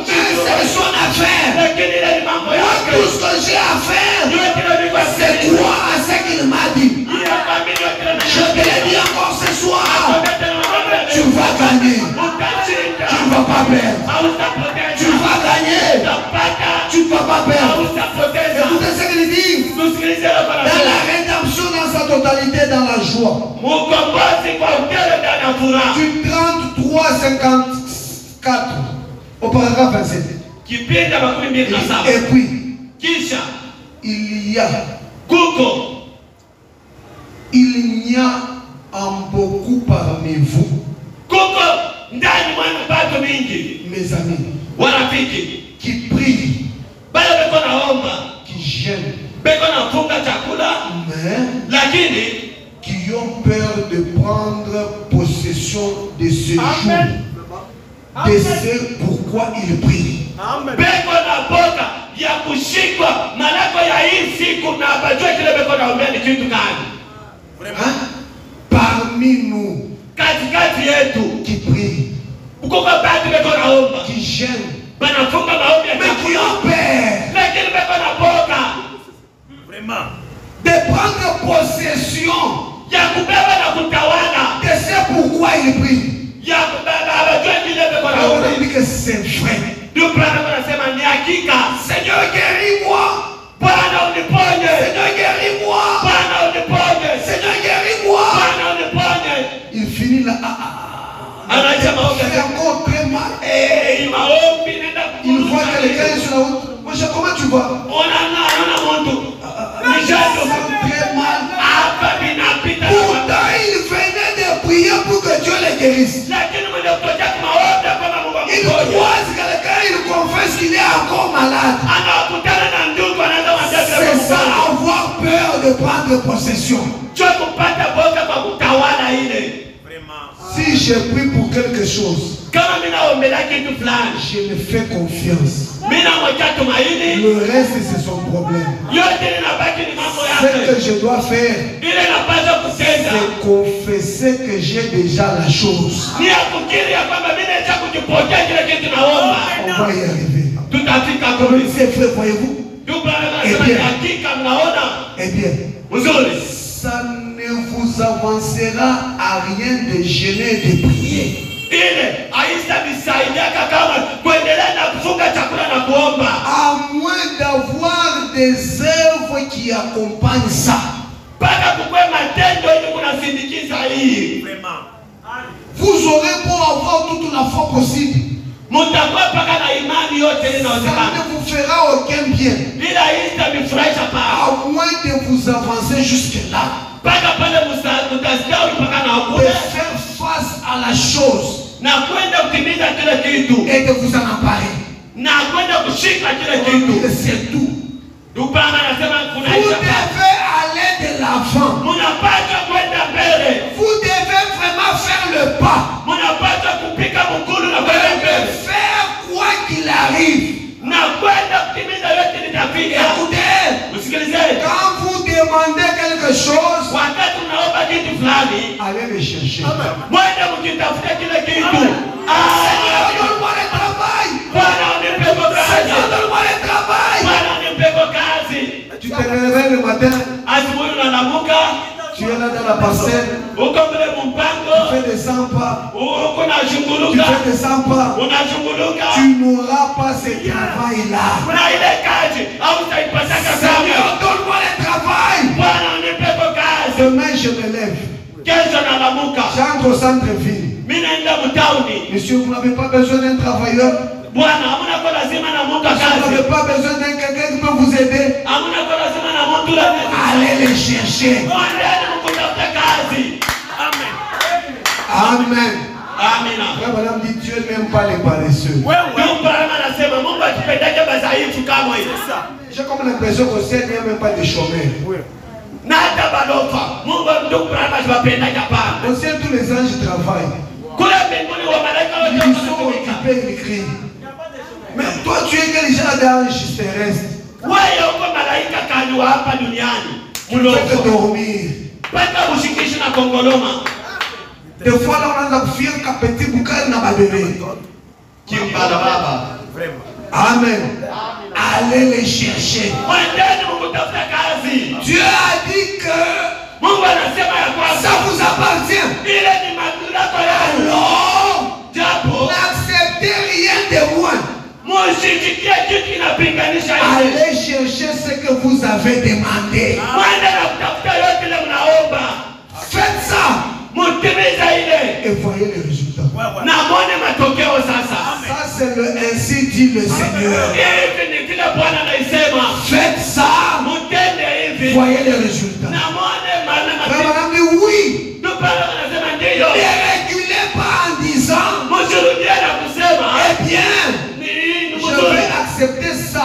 Mais c'est son affaire. Lakini ile ni mambo Moi, yake. tout ce que j'ai à faire, Yote leo ni kwa c'est croire à ce qu'il m'a dit. Je te le dis encore ce soir. Tu vas gagner. Tu ne vas pas perdre. Tu vas gagner. Tu ne vas pas perdre. Écoutez ce qu'il dit. Dans la rédemption dans sa totalité, dans la joie. Du 33-54 au paragraphe 27. Et puis, il y a en beaucoup parmi vous, mes amis, qui prient, qui gênent, mais qui ont peur de prendre possession de ce jour, de ce pourquoi ils prient. Beko na boka ya kushikwa malako ya hii siku na bajue kile beko na ombea ni kitu gani. Hein? Parmi nous, Katikati yetu qui prient, uko kwa batu beko na omba qui gênent, banafunga maombi ya mais qui chakula ont peur lakini beko na boka Vraiment. de prendre possession ya kubeba na kutawala de ce pourquoi ils prient. ya kubeba bajue kile beko na Alors on omba. a dit que c'est vrai. Ndio Bwana anasema ni hakika. Seigneur, guéris-moi. Bwana uniponye. Seigneur, guéris-moi. Bwana uniponye. Seigneur, guéris-moi. Bwana uniponye. Il finit là. Anaisha maombi Il fait encore très mal. maombi nenda Il voit quelqu'un sur la route. Mon cher, comment tu vas? Ona mtu. Il sent très mal. Hapa vinapita. Pourtant, il venait de prier pour que Dieu le guérisse. Lakini mwenye kutoka maombi kama Mungu Il amuponye. croise quelqu'un, il confesse qu'il est encore malade. Anakutana na ndugu anaanza kumwambia C'est ça, avoir peur de prendre possession. Cho kupata boga kwa kutawala ile. Vraiment. Si je prie pour quelque chose, Kama mimi naombea kitu fulani, je me fais confiance. mimi namwekea tumaini. Le reste, c'est son problème. Yote linabaki ni mambo Ce que yake. je dois faire, Ile napaswa kutenda. c'est confesser que j'ai déjà la chose. Ni ya kukiri ya kwamba mimi naweza kujipokea kile kitu naomba. On va y arriver. Tutafika Comme kule. c'est vrai, voyez-vous? Ndio Bwana anasema ni hakika mnaona. Eh bien, Mzuri. ça ne vous avancera à rien de gêner et de prier. Ile haitanisaidia kama kuendelea na kufunga chakula na kuomba. À moins d'avoir des œuvres qui accompagnent ça. Mpaka kukwe matendo ili kunasindikiza hii. Vraiment. Vous aurez beau avoir toute la foi possible. Mutakuwa mpaka na imani yote Ça inawezekana. ne vous fera aucun bien. Ila hii itanifurahisha pa. À moins de vous avancer jusque-là. Mpaka pale mutastawi mpaka na De hakuna. faire face à la chose. Na kwenda kutimiza kile kitu. Et de vous en emparer. Na kwenda kushika kile kitu. Et c'est tout. Ndio Bwana anasema Vous kunaisha pa. devez aller de l'avant. Munapaswa kwenda mbele. Vous devez vraiment faire le pas. Munapaswa kupika mkulu na Vous kwenda devez mbele. faire quoi qu'il arrive. Na kwenda kutimiza yote nitafika. Écoutez, Usikilize. quand vous demandez quelque chose, Wakati unaomba kitu fulani, allez le chercher. mwende mkitafuta kile kitu. Seigneur, donne-moi le travail. Bwana unipe kwa kazi. Seigneur, donne-moi le travail. Bwana unipe kwa kazi. Tu te réveilles le matin, Asubuhi unalamuka, tu es là dans la parcelle, uko mbele tu mpango, fais des 100 pas, uko tu unashunguluka, fais des 100 pas, unashunguluka. tu n'auras pas ce travail-là. Kuna ile kazi au utaipataka Seigneur, kama. donne-moi le travail. Bwana unipe kwa kazi. Demain, je me lève. Kesho nalamuka. J'entre au centre-ville. Mimi naenda mtauni. Monsieur, vous n'avez pas besoin d'un travailleur. Bwana hamuna kwa lazima na mtu Vous n'avez akazi. pas besoin d'un quelqu'un qui peut vous aider. Hamuna kwa lazima na mtu la. Allez les chercher. Mwendeni mkutafuta kazi. Amen. Amen. Amina. Frère Madame dit Dieu n'aime pas les paresseux. Ndugu Branham anasema Mungu akipendeke badhaifu kama hivi. J'ai comme l'impression qu'au ciel il n'y a même pas de chômeurs. Na hata balofa. Mungu ndugu Branham akipendeke hapana. Au ciel tous les anges travaillent. Kule mbinguni wa malaika wote Ils sont wanatumika. occupés, ils crient. Mais toi tu es quel genre d'ange terrestre? Wewe uko malaika kanywa hapa duniani. Tu ne fais que dormir. Paka ushikishi na kongoloma. Des fois là on a fait un petit boucan dans ma bébé. Kimbala baba. Vraiment. Amen. Allez les chercher. Mwendeni mkutafuta kazi. Dieu a dit que Mungu anasema ya ça kwamba vous appartient. ile ni mamlaka yako. Alors, Japo n'acceptez rien de moi. mushikikie kitu kinapinganisha ile. Allez chercher ce que vous avez demandé. Mwende na kutafuta yote ile mnaomba. Faites ça Mutimiza ile. et voyez les résultats. Na mwone matokeo sasa. Ça c'est le ainsi dit le Seigneur. Hivi ni vile Bwana anaisema. Faites ça, Mutende hivi. voyez les résultats. Na mwone maana Frère matokeo. Madame dit oui. Ndio pale anasema ndiyo. Ne reculez pas en disant Msirudie na kusema eh bien, ni je mzuri. vais accepter ça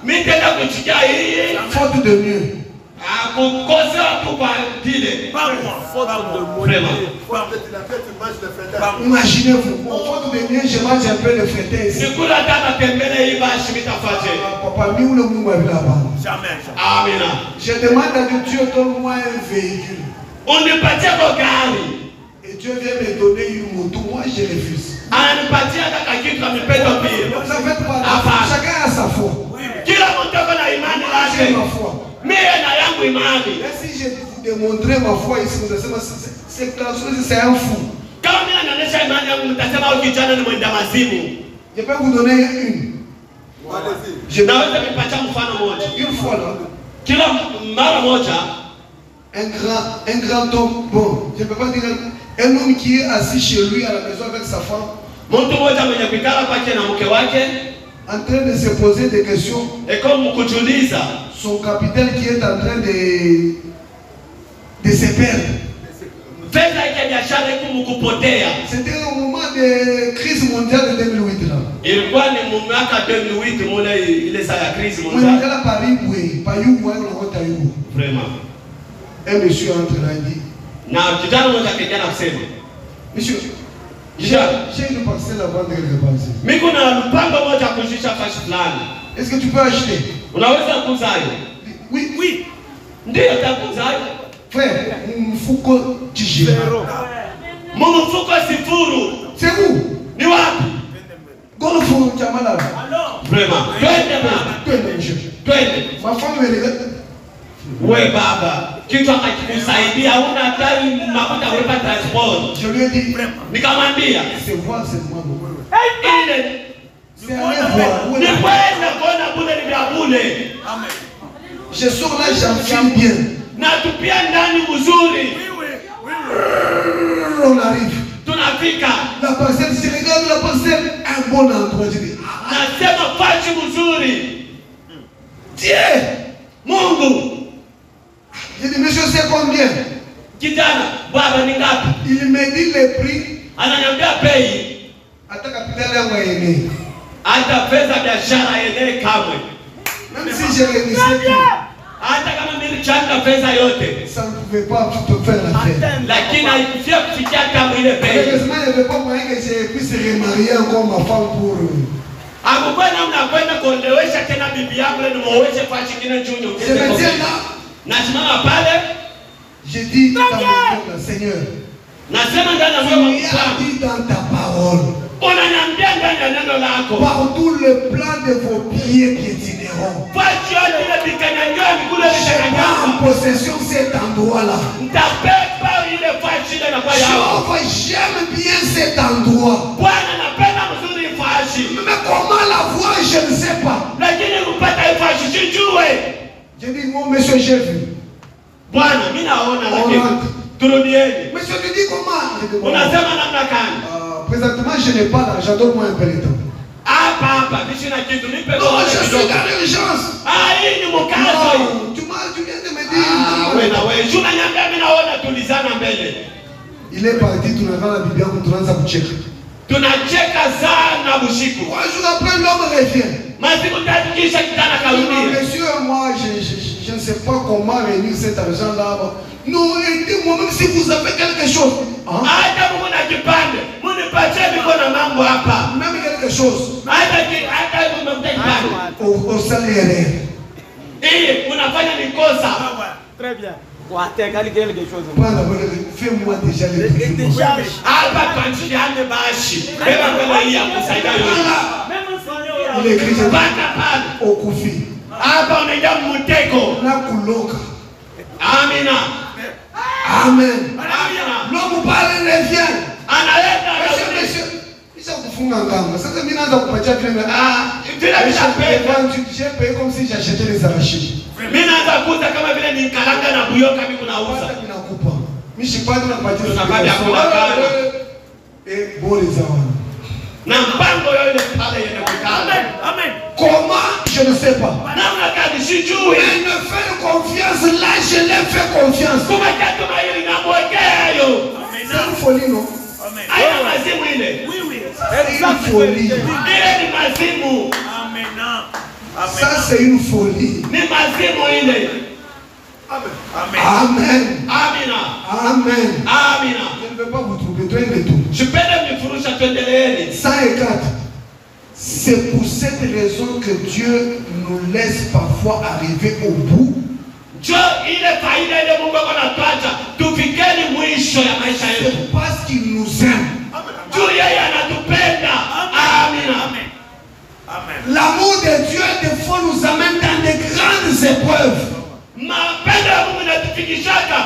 Mimi tena kuchikia hii. faute de mieux. Kukosa hapo kwa dile. Pas moi. Faute de moi. Vraiment. Imaginez-vous, bon, faute de mieux, je mange un peu de frété ici. Sikula hata tembele hii basi mitafate. Papa, mi ou le mou là-bas. Jamais. Amina. Je demande à Dieu, donne-moi un véhicule. Unipatie kwa gari. Et Dieu vient me donner une moto. Moi, je refuse. Ananipatia kaka kitu amepeto pia. Donc, ça fait pas Hapana. chacun a sa foi. Kila mtu ako na imani J'ai yake. ma foi. Mimi na yangu imani. Mais si je vous démontrer ma foi ici, vous allez dire, c'est un fou. Kama mimi naonyesha imani yangu mtasema huyu kijana ni mwenda mazimu. Je peux vous donner une. Je Naweza kupatia mfano mmoja. une fois là, Kila mara moja un grand homme, bon, je ne peux pas dire un homme qui est assis chez lui à la maison avec sa femme, mtu mmoja mwenye kuikala kwake na mke wake en train de se poser des questions. eko mkujuliza Son capitaine qui est en train de se perdre. fedha yake biashara iko mkupotea. C'était au moment de crise mondiale de 2008 là. Ilikuwa ni mwaka 2008 mule ile saa ya crise On mondiale. était là par Iboué, par Iboué, on a eu. Vraiment. Un monsieur entre là, il dit, Na kijana mmoja kijana kusema, monsieur, Kijana, j'ai une parcelle à vendre quelque part ici. mimi kuna mpango mmoja kuzisha fashi fulani. Est-ce que tu peux acheter? Unaweza kuuza hiyo? Oui, oui. Ndio takuuza hiyo. Frère, Mfouko Tijera. Mfuko sifuru. C'est où? Ni wapi? Golfo Chamala. Vraiment. Twende baba. Twende monsieur. Twende. Ma femme me regarde. We baba, kitu akakusaidia una hatari mafuta kulipa transport. Je lui ai dit, Nikamwambia, c'est voir, c'est moi. ile C'est aller voir. Où ni est la- kwenda kuona bule ni vya bule. Amen. Je sors là, j'enfile bien. Na tupia ndani mzuri. On arrive. Tunafika. La parcelle, si je regarde la parcelle, un bon endroit. Je dis, ah, Nasema fashi mzuri. Dieu! Mungu. J'ai dit, monsieur, c'est combien? Kijana, baba ni ngapi? Il me dit le prix. Ananiambia bei. Hata kapitali yangu haiendi. Hata pesa biashara yenyewe kamwe. Même si je réunissais tout, Hata kama nilichanga pesa yote. ça ne pouvait pas faire l'affaire. Lakini haikufia kufikia kama ile bei. Malheureusement, il n'y avait pas moyen que je puisse remarier encore ma femme pour... Hakukuwa namna kwenda kuondewesha tena bibi yangu ile nimuoeshe kwa chingine juu Je niongeze me kwa tiens bei. là, Nasimama pale, je dis dans mon cœur, Seigneur, nasema ndani ya tu moyo m'y as wangu, dit dans ta parole, unaniambia ndani ya neno lako. partout le plan de vos pieds piétineront. Fashi yote ile vikanyangua mikule Je prends en vikanyangua. possession cet endroit-là. Nitapepa ile fashi ile na kwa yao. J'aime bien cet endroit. Bwana napenda mzuri fashi. Mais comment la voir, je ne sais pas. Lakini kupata hii fashi sijue. Je dis, mon monsieur, j'ai vu. Bwana mimi naona On lakini rentre. turudieni. Monsieur, tu dis comment? Je dis, bon, Unasema namna gani? présentement, je n'ai pas l'argent, donne-moi un peu de temps. Hapa hapa nishina kitu nipe Non, bora je suis kidogo. dans l'urgence. Hii ni mkazo hii. Non, tu viens de me dire. Wewe na wewe unaniambia mimi naona tulizana mbele. Il est parti, tu n'as pas la Bible, tu n'as pas de Tunacheka sana bushiku. 3 jours après, l'homme revient. Masiku tatu kisha kijana Non, karudia. monsieur, moi, je ne sais pas comment réunir cet argent-là. Non, aidez-moi, même si vous avez quelque chose. Hein? Hata Mungu na kipande. Munipatie niko na mambo hapa. Même quelque chose. Hata umemta kipande. Au salaire. Unafanya nikosa. Très bien. Quelque chose. Fais-moi déjà les trucs. Hapa tuanziane bashi. Beba mbele hii ya kusaidia yote. Il écrit Pata pale. au Koufi. Hapa unaingia mtego. Na kuloka. Amina. Amen. Amina. L'homme parle revient. Analeta Monsieur, kabisa. monsieur. Isa kufunga ngamba. Sasa mimi naanza kupatia vile. Vile vishapenda. J'ai payé comme si j'achetais les arachides. Mimi naanza kuuza kama vile ni karanga na buyoka mimi kunauza. Sasa ninakupa. Mimi sipati na kupatia. Tunapata kula kana. Bole za wana. Na mpango yote pale yanakutana. Amen. Comment? Je ne sais pas. Namna gani sijui. Mais ne fais confiance là, je l'ai fait confiance. Kumeka tumaini na mwekeyo. C'est une folie, non? Amen. Aina mazimu ile. Oui, oui. C'est une folie. Ile ni mazimu. Amen. Ça, c'est une folie. Ni mazimu ile. Amen. Amen. Amina. Amen. Amina. Je ne veux pas vous trouver. Toi, et tout. Sipende mnifurusha tuendeleeni. 104. C'est pour cette raison que Dieu nous laisse parfois arriver au bout. Jo ile faida ile Mungu anatuacha tufikeni mwisho ya maisha yetu. C'est parce qu'il nous aime. Juu yeye anatupenda. Amina. Amen. L'amour de Dieu, des fois, nous amène dans de grandes épreuves. Mapendo ya Mungu yanatufikishaka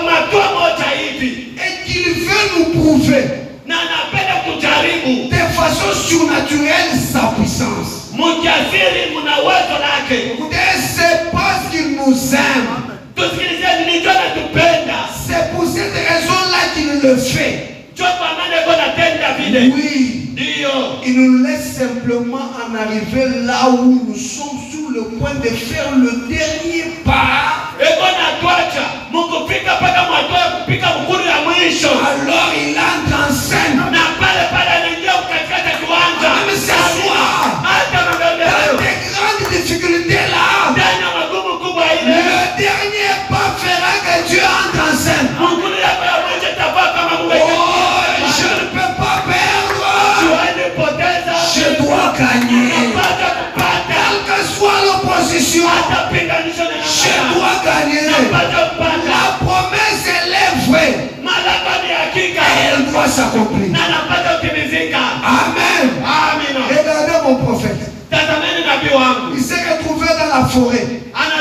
matua moja hivi. Et qu'il veut nous prouver Na anapenda kujaribu. de façon surnaturelle sa puissance. Mujasiri mna uwezo lake. Et c'est parce qu'il nous aime. Tusikilizeni ni Mungu anatupenda. C'est pour cette raison-là qu'il le fait. Jo kwa maana kuna tenda vile. Oui. Ndio. Il nous laisse simplement en arriver là où nous sommes sur le point de faire le dernier pas. Eko na tuacha Mungu fika paka mwatoa kupika mkuru ya mwisho. Alors il entre en scène. Na pale anaingia katika kiwanja. Même ce soir, Hata dans mabembeleo. des grandes difficultés là, Ndani ya magumu kubwa ile. le dernier pas fera que Dieu entre en scène. Mkuru yako ya mwisho tafaa kama Mungu. Oh, je ne peux pas perdre. Siwezi poteza. Je dois gagner. Napata kupata. Quelle que soit l'opposition, Hata pinganisho na je dois gagner. napata kupata. La promesse, elle est vraie. Malaka ni hakika. Et elle doit s'accomplir. Na napata kutimizika. Amen. Amina. Regardez mon prophète. Tazameni nabii wangu. Il s'est retrouvé dans la forêt,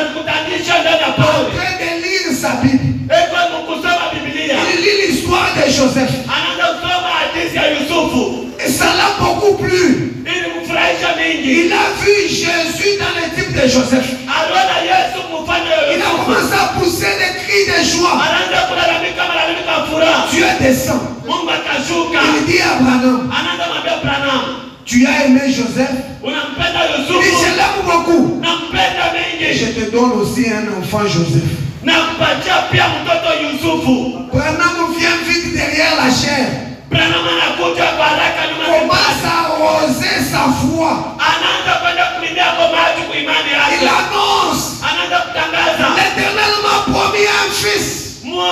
Anakutanisha ndani ya en pori. train de lire sa Bible. Eko mkusoma Biblia. Il lit l'histoire de Joseph. Anaanza kusoma hadithi ya Yusufu. Et ça l'a beaucoup plu. Ili kufurahisha mingi. Il a vu Jésus dans le type de Joseph. Aliona Yesu mfano wa Il a Yusufu. commencé à pousser des cris de joie. Anaanza kulalamika malalamika ya furaha. Dieu descend. Mungu akashuka. Il dit à Abraham, Anaanza mwambia Branham. tu as aimé Joseph? Unampenda Il dit, Yusufu. je l'aime beaucoup. Nampenda Et je mingi. te donne aussi un enfant Joseph. Nampatia pia mtoto Yusufu. Branham vient vite derrière la chair. Branham anakuja kwa haraka nyuma ya Commence kitanda. à arroser sa foi. Anaanza kwenda kumimia kwa maji kwa imani Il yake. annonce, Anaanza kutangaza. l'Éternel m'a promis un fils.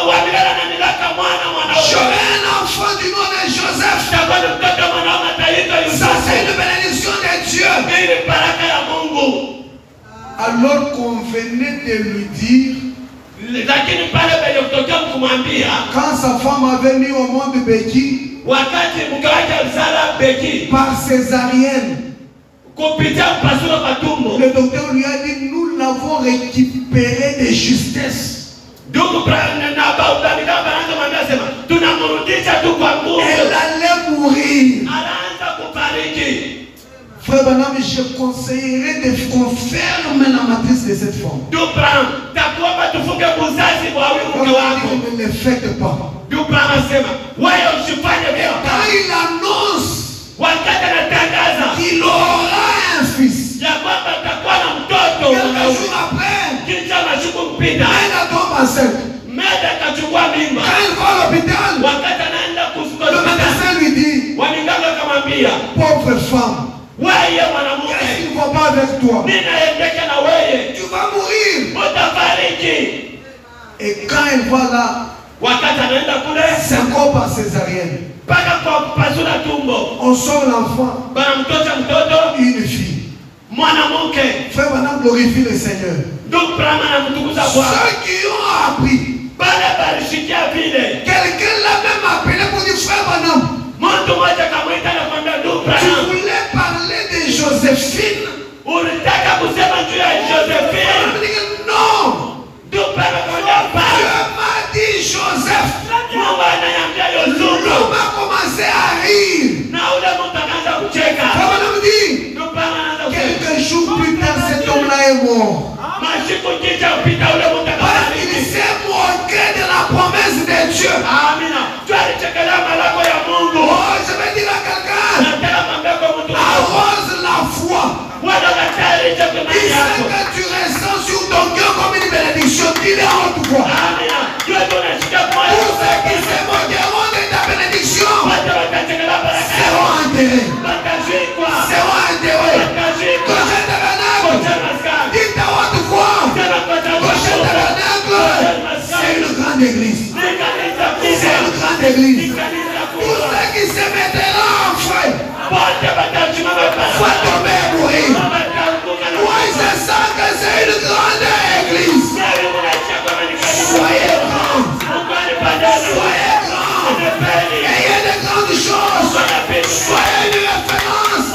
Wa milele ananilaka mwana mwanaume. J'aurai un enfant du nom de Joseph. Itakuwa ni mtoto mwanaume ataitwa Ça, c'est Yusufu. une bénédiction de Dieu. Hii ni baraka ya Mungu. Alors qu'on venait de lui dire, Lakini pale penye kutokea kumwambia quand sa femme avait mis au monde Becky wakati mke wake alizala Beki par césarienne, kupitia mpasuko kwa tumbo. le docteur lui a dit, nous l'avons récupéré de justesse. Ndugu Branham na Baudani kama anaanza mwambia sema tunamrudisha tu kwa nguvu. Elle allait mourir. Anaanza kufariki. Frère Branham, je conseillerais qu'on ferme la matrice de cette femme. Ndugu Branham, takuomba tufunge uzazi kwa huyu mke wako. Ne le faites pas. Ndugu Branham asema wewe usifanye vile. Quand il annonce Wakati anatangaza qu'il jours après, Kisha masiku kupita, Maida tombe enceinte. Maida akachukua mimba. Quand elle va à l'hôpital, Wakati anaenda le hospitali, médecin lui dit, waninganga akamwambia, pauvre femme, wewe qu'est-ce mwanamke, qui ne va pas avec toi? mimi naendeka na wewe, Tu vas mourir. utafariki. Et quand elle va là, Wakati anaenda kule, syncope à césarienne. mpaka kwa kupasula tumbo, On sort l'enfant, banamtosha mtoto une fille. mwanamke. Frère, maintenant glorifie le Seigneur. Ndugu Branham anamtukuza Bwana. Ceux qui ont appris, Bale balishikia vile, quelqu'un l'a même appelé pour dire frère Branham, mtu mmoja kamwita na kwambia, ndugu tu Branham, voulais parler de Joséphine. ulitaka kusema juu ya On Josephine. dit que non, Ndugu Branham akamwambia, Dieu hapana. m'a dit Joseph. Mungu ananiambia Yusufu, L'homme a commencé à rire. na ule mtu akaanza kucheka. Frère Branham dit, Ndugu Branham anaanza kusema, quelques jours plus tard, cet homme-là est mort. masiku kisha kupita ule mtu Parce qu'il akafariki. s'est moqué de la promesse de Dieu. Amina. Tu alichekelea malako ya Mungu. Oh, je vais dire à quelqu'un, Nataka mwambie kwa mtu, arrose la foi. wewe unatayarisha kwa Dis imani ce yako. que tu ressens sur ton cœur comme une bénédiction. Dis-le en haute voix. Amina. Jua tunashika moyo. Tous ceux qui se moqueront de ta bénédiction Wote watachekelea baraka yako. seront enterrés. Watazikwa. Seront enterrés. Watazikwa. Prochain tabernacle. Prochain maskani. Dis ta haute voix. Tena kwa Prochain tabu. tabernacle. C'est une grande église. Ni kanisa C'est une kubwa. grande Ni église. kanisa Tous kubwa. ceux qui se mettront en feu Wote watasimama vont barabara. tomber et mourir. Wataanguka na Moi, je sens que c'est une grande église. Wewe unashika kama ni kanisa. Soyez grands. Mungu anipendeza. Soyez grands. Anipeni. Ayez de grandes choses. Soyez une référence.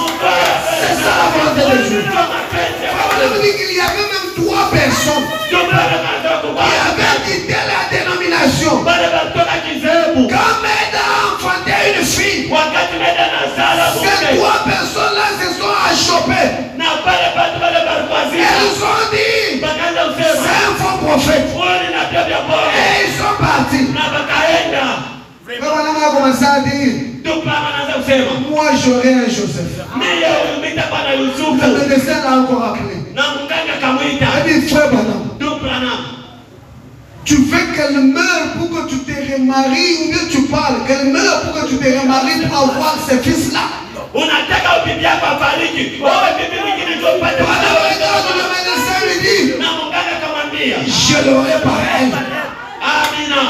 C'est ça la volonté de Dieu. On me dit qu'il y avait même 3 personnes qui avaient quitté la dénomination. Quand Maida a enfanté une fille, ces 3 personnes-là se sont achoppées. Elles ont dit, c'est un faux prophète. Et ils sont partis. Quand on a commencé à dire, moi j'aurai un Joseph. Le médecin l'a encore appelé. Il a dit, frère Branham, tu veux qu'elle meure pour que tu te remaries ou bien tu parles qu'elle meure pour que tu te remaries pour avoir ces fils-là. Unataka bibi yako afariki. Wewe bibi mwingine ndio upate. Pendant le regard de le médecin lui dit, Na mganga akamwambia, je l'aurai par elle. Amina.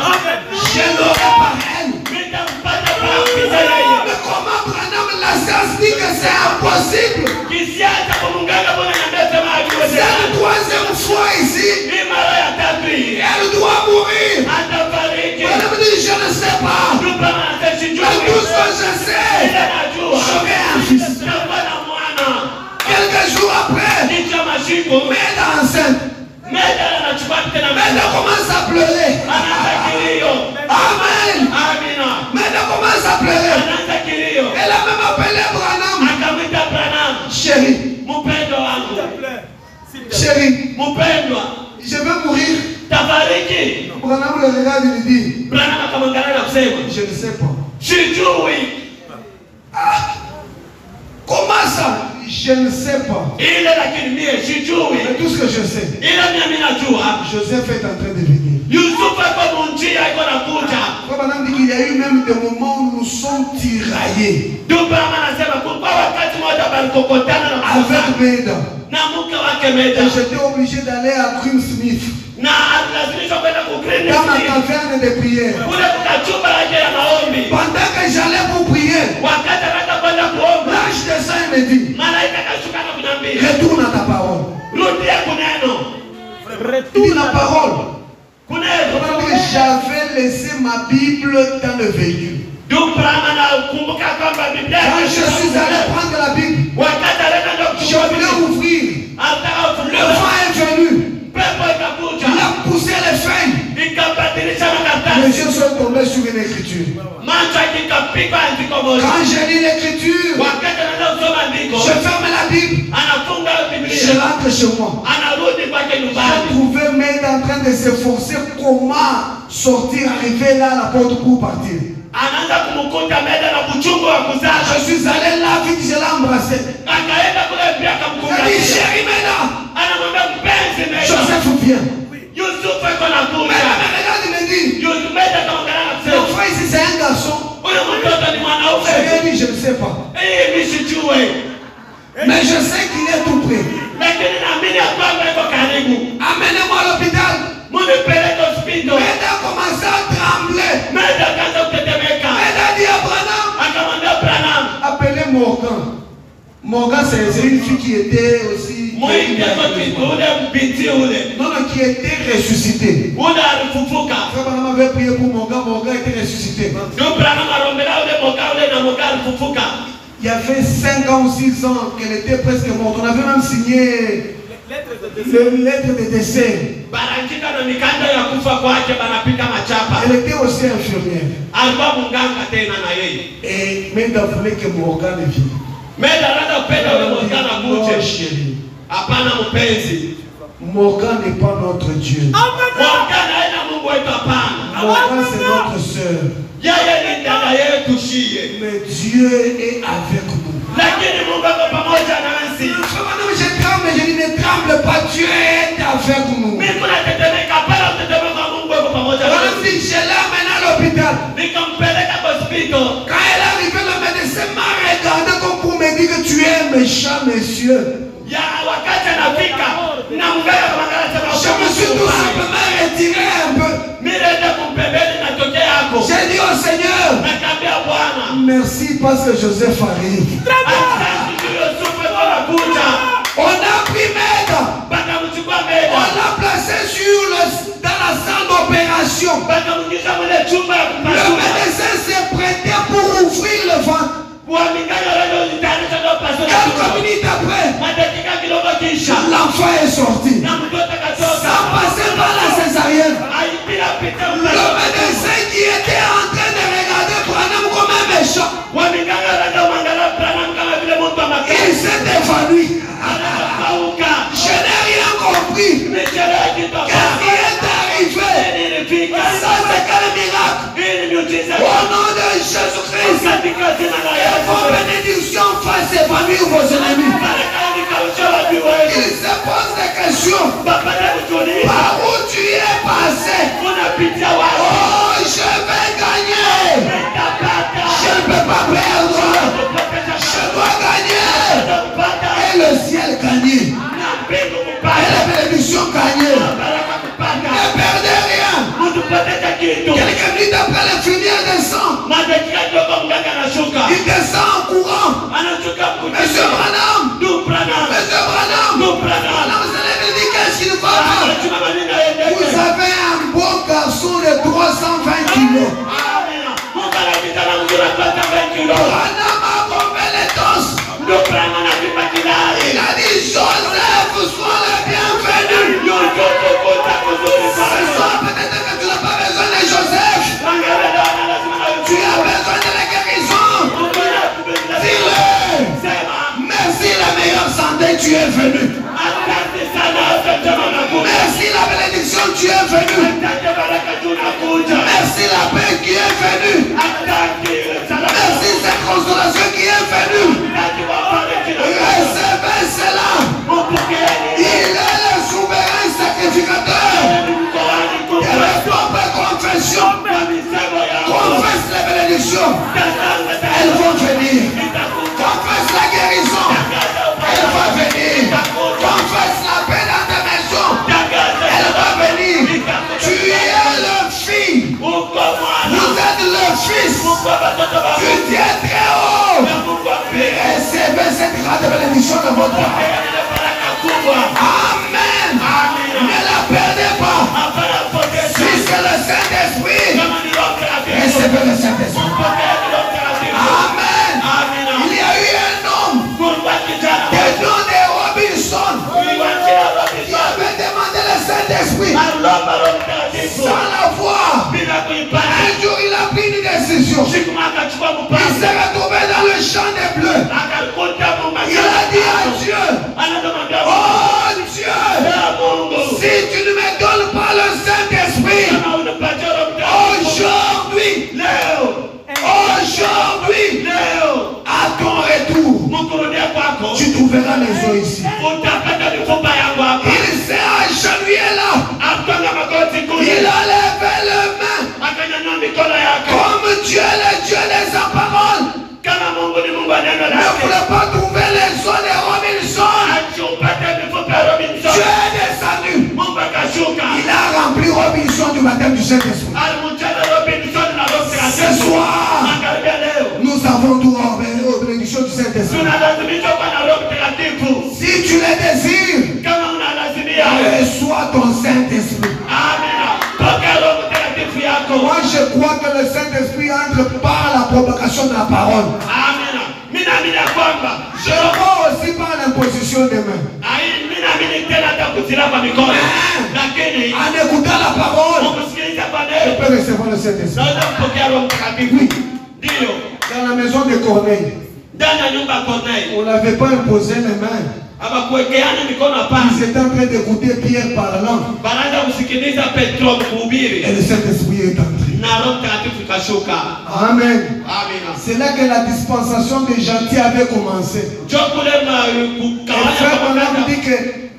Je l'aurai par elle. Nitampata kwa kupita yeye. Mais comment Branham, la science dit que c'est impossible. Kisiasa kwa mganga bwana niambia sema C'est haiwezekani. la 3e fois ici. Ni mara ya tatu hii. Elle doit mourir. Atafariki. Branham dit, je ne sais pas. Ndugu anasema Mais tout ce que je sais, Ila najua. j'aurai un fils. Nitakuwa na mwana. Quelques jours après, Kisha masiku. Maida enceinte. Meda anachukua tena Maida commence à pleurer. anaanza kilio. Amen. Amina. Maida commence à pleurer. Anaanza kilio. Elle a même appelé Branham. Akamwita Branham. Chérie, Mpendwa wangu. chérie, Mpendwa. je vais mourir. Tafariki. Branham le regarde et lui dit, Branham akamwangalia na kusema, je ne sais pas. sijui. Comment ça? Je ne sais pas. Ile lakini mie Mais sijui. tout ce que je sais, Ile mimi najua. Joseph est en train de venir. Yusufu ako munjia iko nakuja. Branham dit qu'il y a eu même des moments où nous sommes tiraillés Ndio Branham anasema kulikuwa wakati mmoja balikokotana na avec Musa Maida. na mke wake Meda. Et j'étais obligé d'aller à Grimsmith Na alilazimishwa kwenda kukreni. dans ma caverne de prière. Kule kuna chumba yake ya maombi. Pendant que j'allais pour prier, Wakati anataka kwenda kuomba, l'ange descend et me dit, malaika akashuka na kuniambia, retourne à ta parole. rudia kuneno. Il dit la parole. Kuneno. J'avais laissé ma Bible dans le véhicule. Ndio Branham anakumbuka kwamba Biblia Quand je suis allé prendre la Bible, wakati anaenda ndio je voulais ouvrir. anataka Le kufungua. vent est venu. Pepo ikakuja. Il a poussé les feuilles. Ikabadilisha Les makaratasi. yeux sont tombés sur une écriture. Macho ikapigwa andiko moja. Quand j'ai lu l'écriture, Wakati anaenda kusoma andiko, je ferme la Bible. anafunga Je Biblia. rentre chez moi. Anarudi kwake J'ai nyumbani. trouvé Maid en train de s'efforcer comment sortir, arriver là à la porte pour partir. Anaanza kumkuta Meda na kuchungu wa Je kuzaa. suis allé là vite, je l'ai embrassé. Akaenda kule pia J'ai dit, akamkumbatia. chérie Maida, Anamwambia Joseph vient. Yusufu iko na Mais kuja. regarde, il me dit, Yusufu meta kama kana mon kusema. frère ici c'est un garçon. Huyo mtoto ni J'ai mwanaume. rien dit, je ne sais pas. Msijue. Mais je sais qu'il est tout près. Lakini naamini ya kwamba iko karibu. Amenez-moi à l'hôpital. Munipeleke hospitali. Meda a commencé à trembler. Meta akaanza kutetemeka. Meda a dit à Branham, Akamwambia Branham, appelez Morgan. Morgan, c'est une fille qui était aussi. muite kwa ule binti ule. Non, non, qui était ressuscitée. Ule alifufuka. Frère Branham avait prié pour Morgan, Morgan était ressuscité. Ndio Branham arombela ule moka ule na moka alifufuka. Il y avait 5 ans ou 6 ans qu'elle était presque morte. On avait même signé le lettre de décès. Barangika na mikanda ya kufa kwake banapika machapa. Elle était aussi infirmière. Alikuwa munganga tena na yeye. Et Meda voulait que Morgan vienne. Meda anataka kupenda ule munganga Non, muje. chérie. Hapana mpenzi. Morgan n'est pas notre Dieu. Munganga haina Mungu wetu hapana. Morgan, c'est notre sœur. Yeye ni dada yetu shie. Mais Dieu est avec nous. Lakini Mungu ako pamoja nasi. Frère Branham, je tremble, je dis ne tremble pas, Dieu est avec nous. Mimi natetemeka pale utetemeka Mungu ako pamoja Voilà, nasi. je l'amène à l'hôpital. Nikampeleka kwa hospitali. Quand elle est arrivée, le médecin m'a regardé comme pour me dire que tu es un méchant monsieur. Ya wakati anafika na mganga kumangala sema Je me suis tout simplement retiré un peu. mimi nenda kumpembeni na toke yako. J'ai dit au Seigneur, Nakambia Bwana. merci parce que Joseph arrive. Asante juu Yusufu anakuja. On a pris Meda. Bakamchukua On Meda. l'a placé dans la salle d'opération. Bakamwingiza mwenye chumba ya Le kupasua. médecin s'est prêté pour ouvrir le ventre. Waminganga leo zitaanza ndio pasua. Quelques minutes après, Madakika kidogo kisha. l'enfant est sorti. Na mtoto akatoka. Sans passer par la césarienne. Aipila pita Le médecin qui était en train de regarder Branham comme un méchant, Waminganga ndio mangala Branham kama vile mtu il amakao. s'est évanoui. Anakauka. Je n'ai rien compris. Nimechelewa kidogo. Qu'est-ce qui est arrivé? Nilifika. Ça, c'est quel miracle? Hii ni miujiza. Au nom de Jésus-Christ, Katika jina la vos Yesu. bénédictions fassent évanouir vos ennemis. Baraka nikausha watu wetu. Il se pose des questions. Baba yangu tuliza. Par où tu es passé? Unapitia wapi? Oh, je vais gagner. Utapata. Je ne peux pas perdre. Utapata. Je dois gagner. Utapata. Et le ciel gagner. Na mbingu Et kupata. les bénédictions gagner. Baraka kupata. Ne perdez rien. Mtu poteza kitu. Quelques minutes après, l'infirmière descend. Madakika kidogo mganga anashuka. Il descend en courant. Anashuka Monsieur mkuti. Branham. Ndugu Branham. Monsieur Branham. Ndugu Branham. Branham, vous allez me dire qu'est-ce qu'il va faire? Anachuma maneno Vous yaendeke. avez un beau garçon de 320 kilos. Amina. Mungu anakitana mzuri apata 20 kilo. Branham a rompé les tosses. Ndugu Branham anapima kilari. Il a dit Joseph, sois le bienvenu. Yusufu kuta kuzuri Ce sana. soir, peut-être que tu n'as pas besoin de Joseph. Angalia lazima na Tu as besoin de la guérison. Dis-le. Merci la meilleure santé, tu es venu. Asante sana asante manakuja. Merci la bénédiction, tu es venu. Asante baraka tunakuja. Merci la paix qui est venue. Asante salama. Merci cette consolation qui est venue. Asante wabariki na Recevez cela. mpokeni. Il est le souverain sacrificateur. Mkoani Et kumbe. avec propre confession, Kwa misemo yako. confesse les bénédictions. Tazama Elles vont venir. itakuja. Confesse la guérison. Elle va venir. Confesse la paix dans ta maison. Elle va venir. Tu es le fils. Uko mwana. Vous êtes le fils Uko watoto wa du Dieu très haut. Mungu wa pili. Recevez cette grande bénédiction de votre part. Ile baraka kubwa. Amen. Amina. Ne la perdez pas. Hapana poteza. Si c'est le Saint-Esprit, Kama ni Roho Mtakatifu. recevez le Saint-Esprit. Pokea Roho Mtakatifu. Amen. Amina. Il y a eu un homme, Mungu wa kijana. le nom de Robinson, Uliwaachia Roho qui Mtakatifu. avait demandé le Saint-Esprit Alomba Roho Mtakatifu. sans la voir. Bila kuipata. Un jour, il a pris une décision. Siku moja akachukua Il mpango. s'est retrouvé dans le champ des bleus. Akakuta Mungu. Il a dit à Dieu, Anamwambia oh Dieu, Saint-Esprit. Alimjaza Robinson na Roho Ce Mtakatifu. soir, Magharibi ya leo nous avons droit aux bénédictions du Saint-Esprit. tunalazimishwa kuwa na Roho Mtakatifu. Si tu le désires, Kama unalazimia, reçois ton Saint-Esprit. amina, pokea Roho Mtakatifu yako. Moi, je crois que le Saint-Esprit entre par la propagation de la parole. Amina. Mimi naamini ya kwamba Je crois aussi par l'imposition des mains. mimi naamini tena hata kutila kwa mikono. Lakini En écoutant la parole, kusikiliza kwa tu neno peux recevoir le Saint-Esprit. naweza kupokea Roho Mtakatifu. Ndio. Dans la maison de Corneille, Ndani ya nyumba ya Corneille on n'avait pas imposé les mains. hawakuwekeana mikono hapana. Ils étaient en train d'écouter Pierre parlant. Baraza kusikiliza Petro mhubiri Et le Saint-Esprit est entré. na Roho Mtakatifu ikashuka. Amen. Amina. C'est là que la dispensation des gentils avait commencé. Njoo kule Et kugawanya frère kwa Branham mamlaka. dit que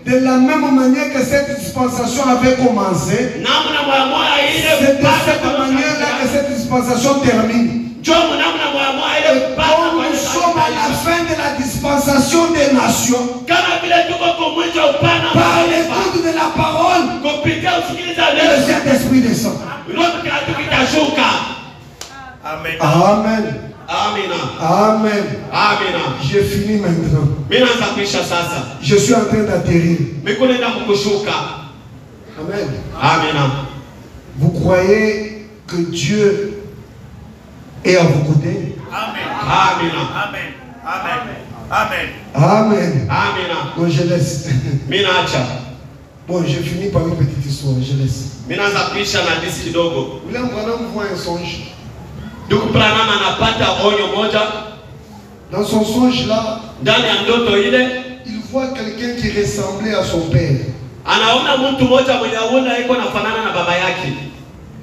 de la même manière que cette dispensation avait commencé, Namna moya moya ile c'est de mpaka cette kwa Roho manière-là que Mtakatifu. cette dispensation termine. Njoo namna moya moya ile mpaka Comme kwa nous Roho sommes à la Mtakatifu. fin de la dispensation des nations, Kama vile tuko kwa mwisho upana wa par taifa. l'écoute de la parole, Kupitia usikiliza le neno, Saint-Esprit descend. Roho Mtakatifu itashuka. Amen. Amen. Amina. Amen. Amina. J'ai fini maintenant. Mimi naanza kuisha sasa. Je suis en train d'atterrir. Mimi naenda kukushuka. Amen. Amina. Vous croyez que Dieu est à vos côtés? Amen. Amina. Amen. Amen. Amen. Amen. Amina. Bon, je laisse. Mimi naacha. Bon, je finis par une petite histoire. Je laisse. Mimi naanza kuisha na hadithi kidogo. William Branham voit un songe. Ndugu Branham anapata onyo moja Dans son songe là, ndani ya ndoto ile, il voit quelqu'un qui ressemblait à son père. anaona mtu mmoja mwenye aona iko nafanana na baba yake,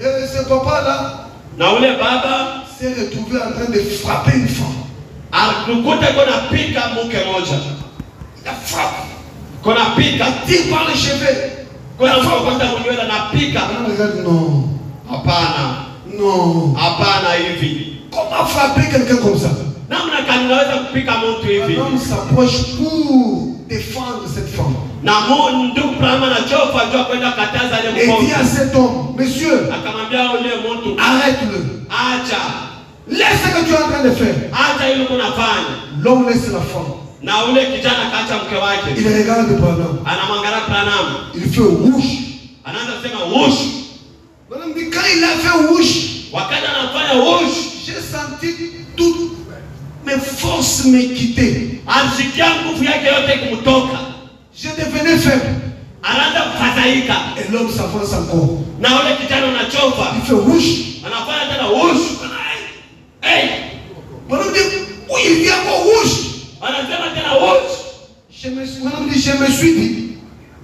Et ce papa là na ule baba s'est retrouvé en train de frapper une femme. alikuta iko napika mke moja, Il a frappé. iko napika Il tire par les cheveux. kuna mkokota mwenyewe anapika. On regarde, non. Hapana, Non. hapana hivi. Comment frapper quelqu'un comme ça? Namna gani unaweza kupika mtu hivi? Un homme s'approche pour défendre cette femme. Na ndugu Branham anachofa njoo kwenda kataza ile Et dit mkono. à cet homme, monsieur, Akamwambia yule mtu, arrête-le. acha, Laisse ce que tu es en train de faire. acha ile unafanya. L'homme laisse la femme. Na ule kijana kaacha mke wake. Il regarde Branham. Anamwangalia Branham. Il fait rouge. Anaanza kusema wush. Branham dit, quand il a fait rouge, Wakati anafanya wush, j'ai senti toutes mes forces me quitter. alisikia nguvu yake yote kumtoka. Je devenais faible. Anaanza kufadhaika. Et l'homme s'avance encore. Na ule kijana anachofa. Il fait rouge. Anafanya tena wush. Hey, Branham dit, oui, il dit encore rouge. anasema tena wush. Branham dit, je me suis dit,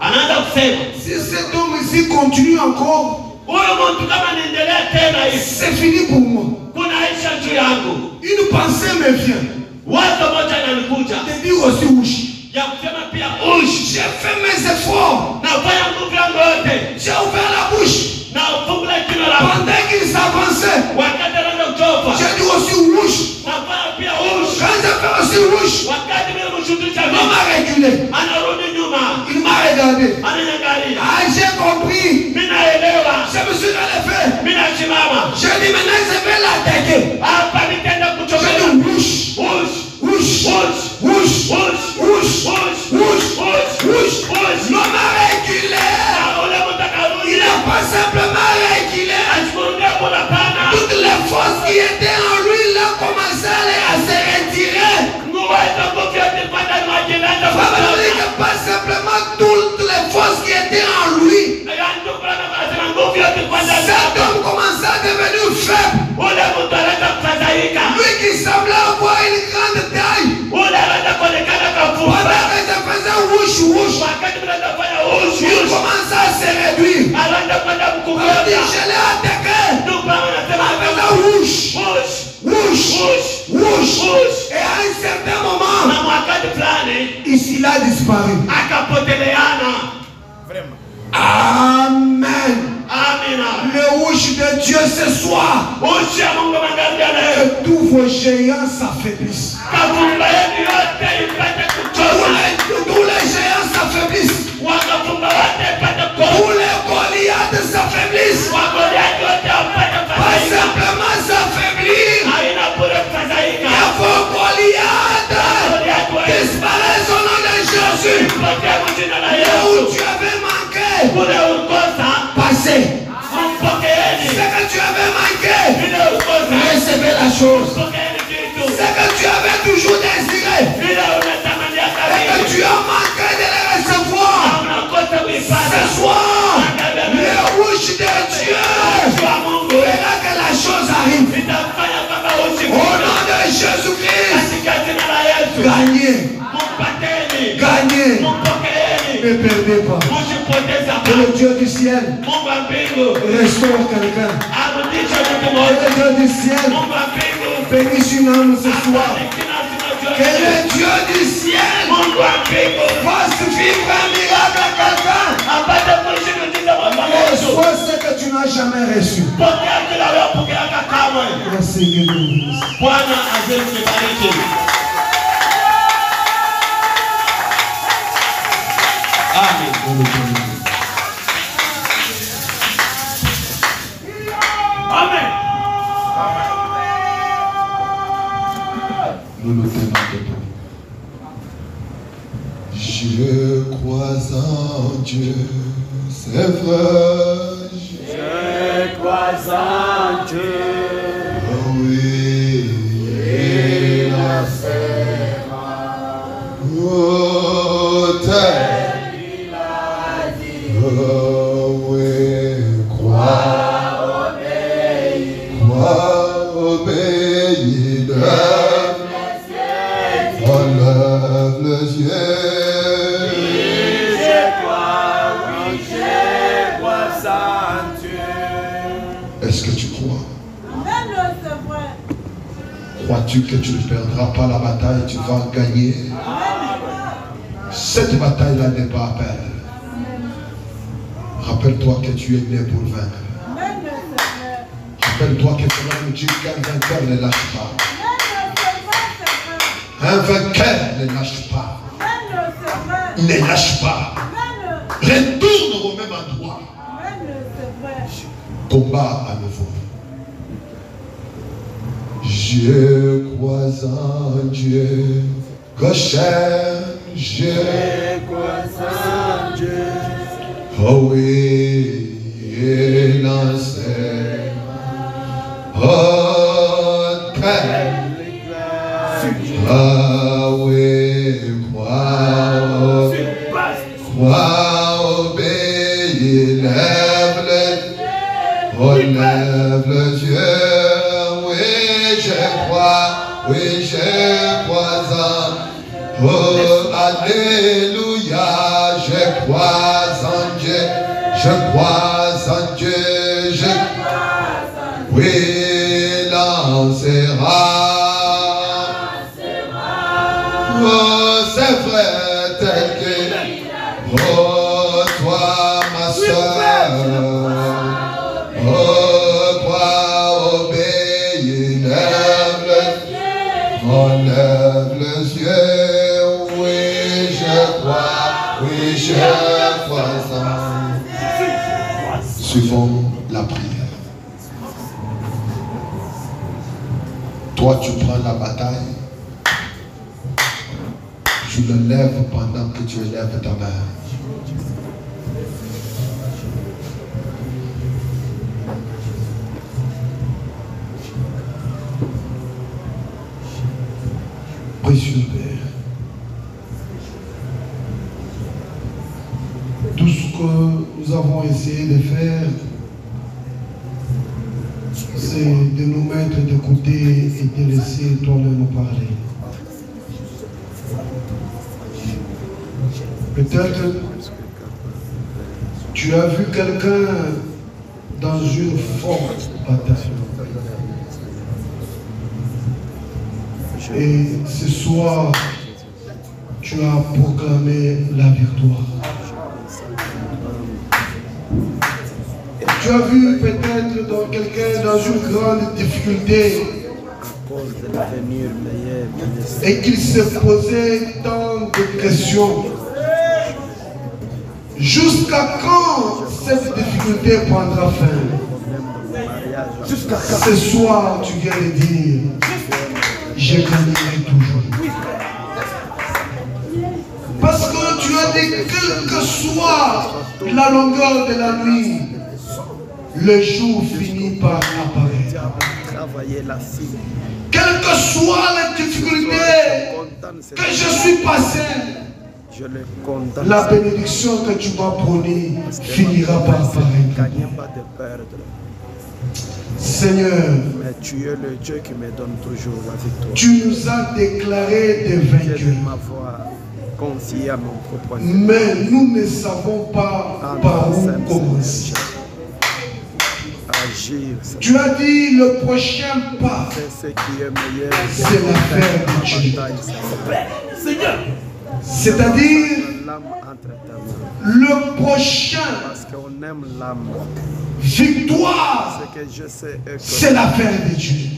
Anaanza kusema, si cet homme ici continue encore, huyo mtu kama anaendelea tena hivi, c'est fini pour moi. kunaisha juu yangu. Une pensée me vient Wazo moja inanikuja de dire aussi rouge. ya kusema pia ush. J'ai fait mes efforts. Nafanya nguvu yangu yote J'ai ouvert la bouche. na ufungula kinywa la Pendant qu'il s'avançait, wakati anaanza kuchofa. j'ai dit aussi rouge. Nafanya pia ush. Quand j'ai fait aussi rouge, Wakati mimi mshutulisha l'homme mimi a reculé. anarudi nyuma, Il m'a regardé. ananiangalia. Ah, j'ai compris. Mimi naelewa, Je me suis relevé. mimi nasimama J'ai dit maintenant je vais l'attaquer. hapa, nitaenda J'ai kuchoka. dit rouge. Ush, Rouge. ush, Rouge. ush, Rouge. ush, Rouge. ush, Rouge. ush. L'homme a reculé. Na ule mtu akarudi. Il n'a pas simplement reculé. Asikurudia kuna pana. Toutes les forces qui étaient en lui, il a commencé à se retirer. Nguvu hizo nguvu yote ilipanda maji na hata Ça veut dire que pas simplement toutes les forces qui étaient en lui. yaani ndugu Branham anasema nguvu yote ilipanda Cet homme commençait à devenir faible. ule mtu anaanza kufadhaika. Lui qui semblait avoir une grande taille. Ule anaanza kuonekana kafupa. Pendant que je faisais rouge, rouge, Wakati mimi nafanya ush, il ush, commençait à se réduire. anaanza kwenda Il mkubwa. dit, je l'ai attaqué. Ndugu Branham anasema Avec la rouge, ush, rouge, ush, rouge. ush. Et à un certain moment, Na wakati fulani il a disparu. akapoteleana. Vraiment. Amen. Amina. Le rouge de Dieu ce soir. Ushi ya Mungu magharibi ya leo. Que tous vos géants s'affaiblissent. Kafumba yenu yote ipate kuchoka. Tous les géants s'affaiblissent. Wakafumba wote ipate kuchoka. Tous les Goliaths s'affaiblissent. Wagoliathi Là où tu avais manqué, passez. Ce que tu avais manqué, recevez la chose. Ce que tu avais toujours désiré, et que tu as manqué de le recevoir, ce soir, le rouge de Dieu verra que la chose arrive. Au nom de Jésus-Christ, gagnez. Gagnez. Ne perdez pas. Que le Dieu du ciel restaure quelqu'un. Que le Dieu du ciel bénisse une âme ce soir. Que le Dieu du ciel fasse vivre un miracle à quelqu'un. Reçois ce que tu n'as jamais reçu. Merci, Amen. Nous nous tenons debout. Je crois en Dieu, c'est vrai. Je crois en Dieu. Oh oui, Il a fait oh, terre. il a dit. Oh oui, crois, obéis, lève les yeux. Est-ce que tu crois? Crois-tu que tu ne perdras pas la bataille, tu vas gagner? Cette bataille-là n'est pas à perdre. Rappelle-toi que tu es né pour vaincre. Rappelle-toi que cela nous dit qu'un vainqueur ne lâche pas. Un vainqueur ne lâche pas. Ne lâche pas. Retourne au même endroit. Combat à nouveau. Je crois en Dieu, je crois en Dieu. Oh oui, il enseigne. Oh, Père. Ah oui, crois, obéis, lève les yeux. Oui, je crois en oh, alléluia, je crois en Dieu, je crois en Dieu, oui, lancera. Oh, c'est vrai, tel que, oh, toi, ma soeur, oh, crois, obéis, on lève les yeux, oui, je crois en. Suivons la prière. Toi, tu prends la bataille. Tu le lèves pendant que tu élèves ta main. Précieux Père, tout ce que nous avons essayé de faire, c'est de nous mettre de côté et de laisser toi-même nous parler. Peut-être tu as vu quelqu'un dans une forte bataille. Et ce soir, tu as proclamé la victoire. Tu as vu peut-être dans quelqu'un dans une grande difficulté et qu'il se posait tant de questions. Jusqu'à quand cette difficulté prendra fin? Ce soir, tu viens de dire, je gagnerai toujours. Parce que tu es dit, quelle que soit la longueur de la nuit, le jour finit par apparaître. Quelle que soit la difficulté que je suis passé, la bénédiction que tu m'as promis finira par apparaître. Seigneur, tu es le Dieu qui me donne toujours la victoire. Tu nous as déclarés des vainqueurs. Confié à mon propre mais nous ne savons pas par où commencer. Tu as dit le prochain pas, c'est l'affaire de Dieu. C'est-à-dire, le prochain victoire, c'est l'affaire de Dieu.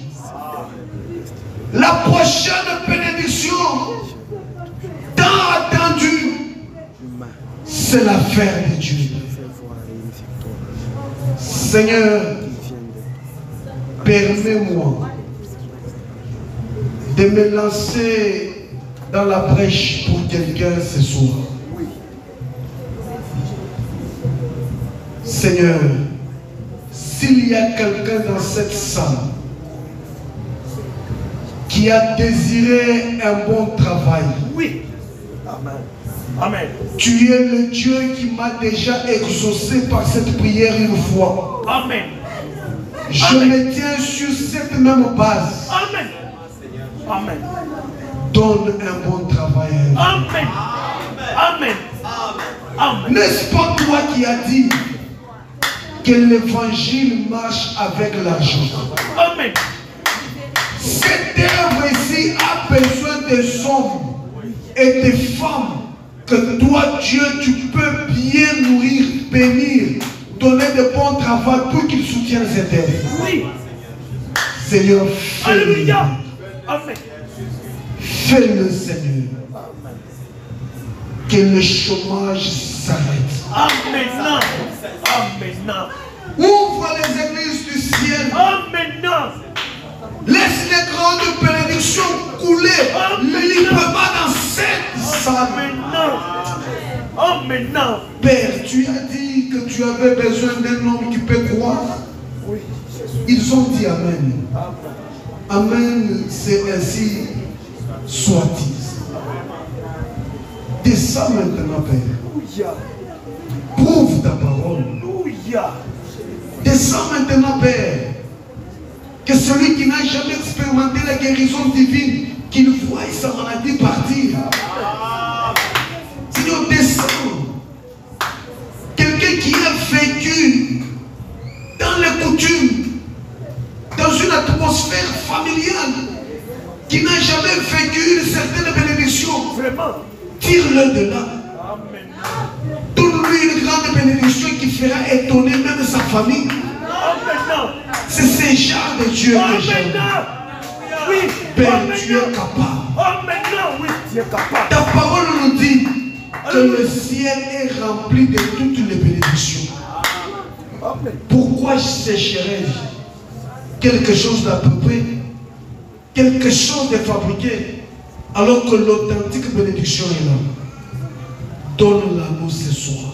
La prochaine bénédiction, tant attendue, c'est l'affaire de Dieu. Seigneur, permets-moi de me lancer dans la brèche pour quelqu'un ce soir. Seigneur, s'il y a quelqu'un dans cette salle qui a désiré un bon travail, oui. Amen. Amen. Tu es le Dieu qui m'a déjà exaucé par cette prière une fois. Amen. Je me tiens sur cette même base. Amen. Amen. Donne un bon travail. Amen. Amen. Amen. N'est-ce pas toi qui as dit que l'évangile marche avec l'argent? Amen. Cette œuvre ici a besoin des hommes et des femmes que toi, Dieu, tu peux bien nourrir, bénir, donner de bons travail pour qu'ils soutiennent cette œuvre. Oui. Seigneur, alléluia. Amen. Fais-le, Seigneur. Que le chômage s'arrête. Amen. Amen. Ouvre les églises du ciel. Amen. Laisse les grandes bénédictions couler librement dans cette salle. Amen. Père, tu as dit que tu avais besoin d'un homme qui peut croire. Oui. Ils ont dit Amen. Amen, c'est ainsi soit-il. Descends maintenant, Père. Prouve ta parole. Descends maintenant, Père. Que celui qui n'a jamais expérimenté la guérison divine, qu'il voie sa maladie partir. Seigneur, descends. Quelqu'un qui a vécu dans les coutumes, dans une atmosphère familiale, qui n'a jamais vécu une certaine bénédiction, tire-le de là. Donne-lui une grande bénédiction qui fera étonner même sa famille. C'est ce genre de Dieu que j'aime. Oui. Père, tu es capable. Oui, tu es capable. Ta parole nous dit que le ciel est rempli de toutes les bénédictions. Pourquoi sécherai-je quelque chose d'approprié, quelque chose de fabriqué, alors que l'authentique bénédiction est là? Donne-la nous ce soir.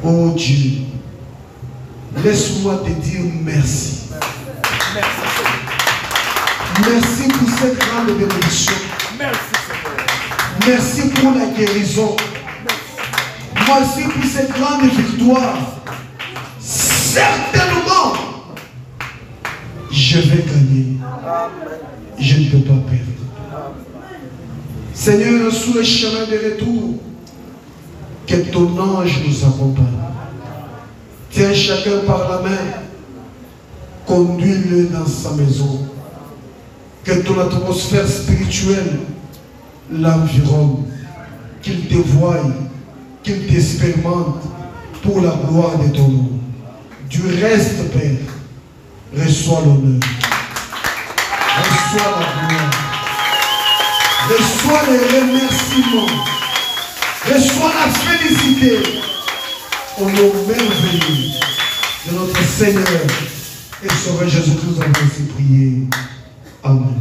Oh Dieu, laisse-moi te dire merci. Merci pour cette grande bénédiction. Merci pour la guérison. Merci pour cette grande victoire. Certainement, je vais gagner. Je ne peux pas perdre. Seigneur, sous le chemin de retour, que ton ange nous accompagne. Tiens chacun par la main, conduis-le dans sa maison. Que ton atmosphère spirituelle l'environne, qu'il te voie, qu'il t'expérimente pour la gloire de ton nom. Du reste, Père, reçois l'honneur, reçois la gloire, reçois les remerciements, reçois la félicité au nom merveilleux de notre Seigneur et Sauveur Jésus-Christ, en ainsi prié. Amen.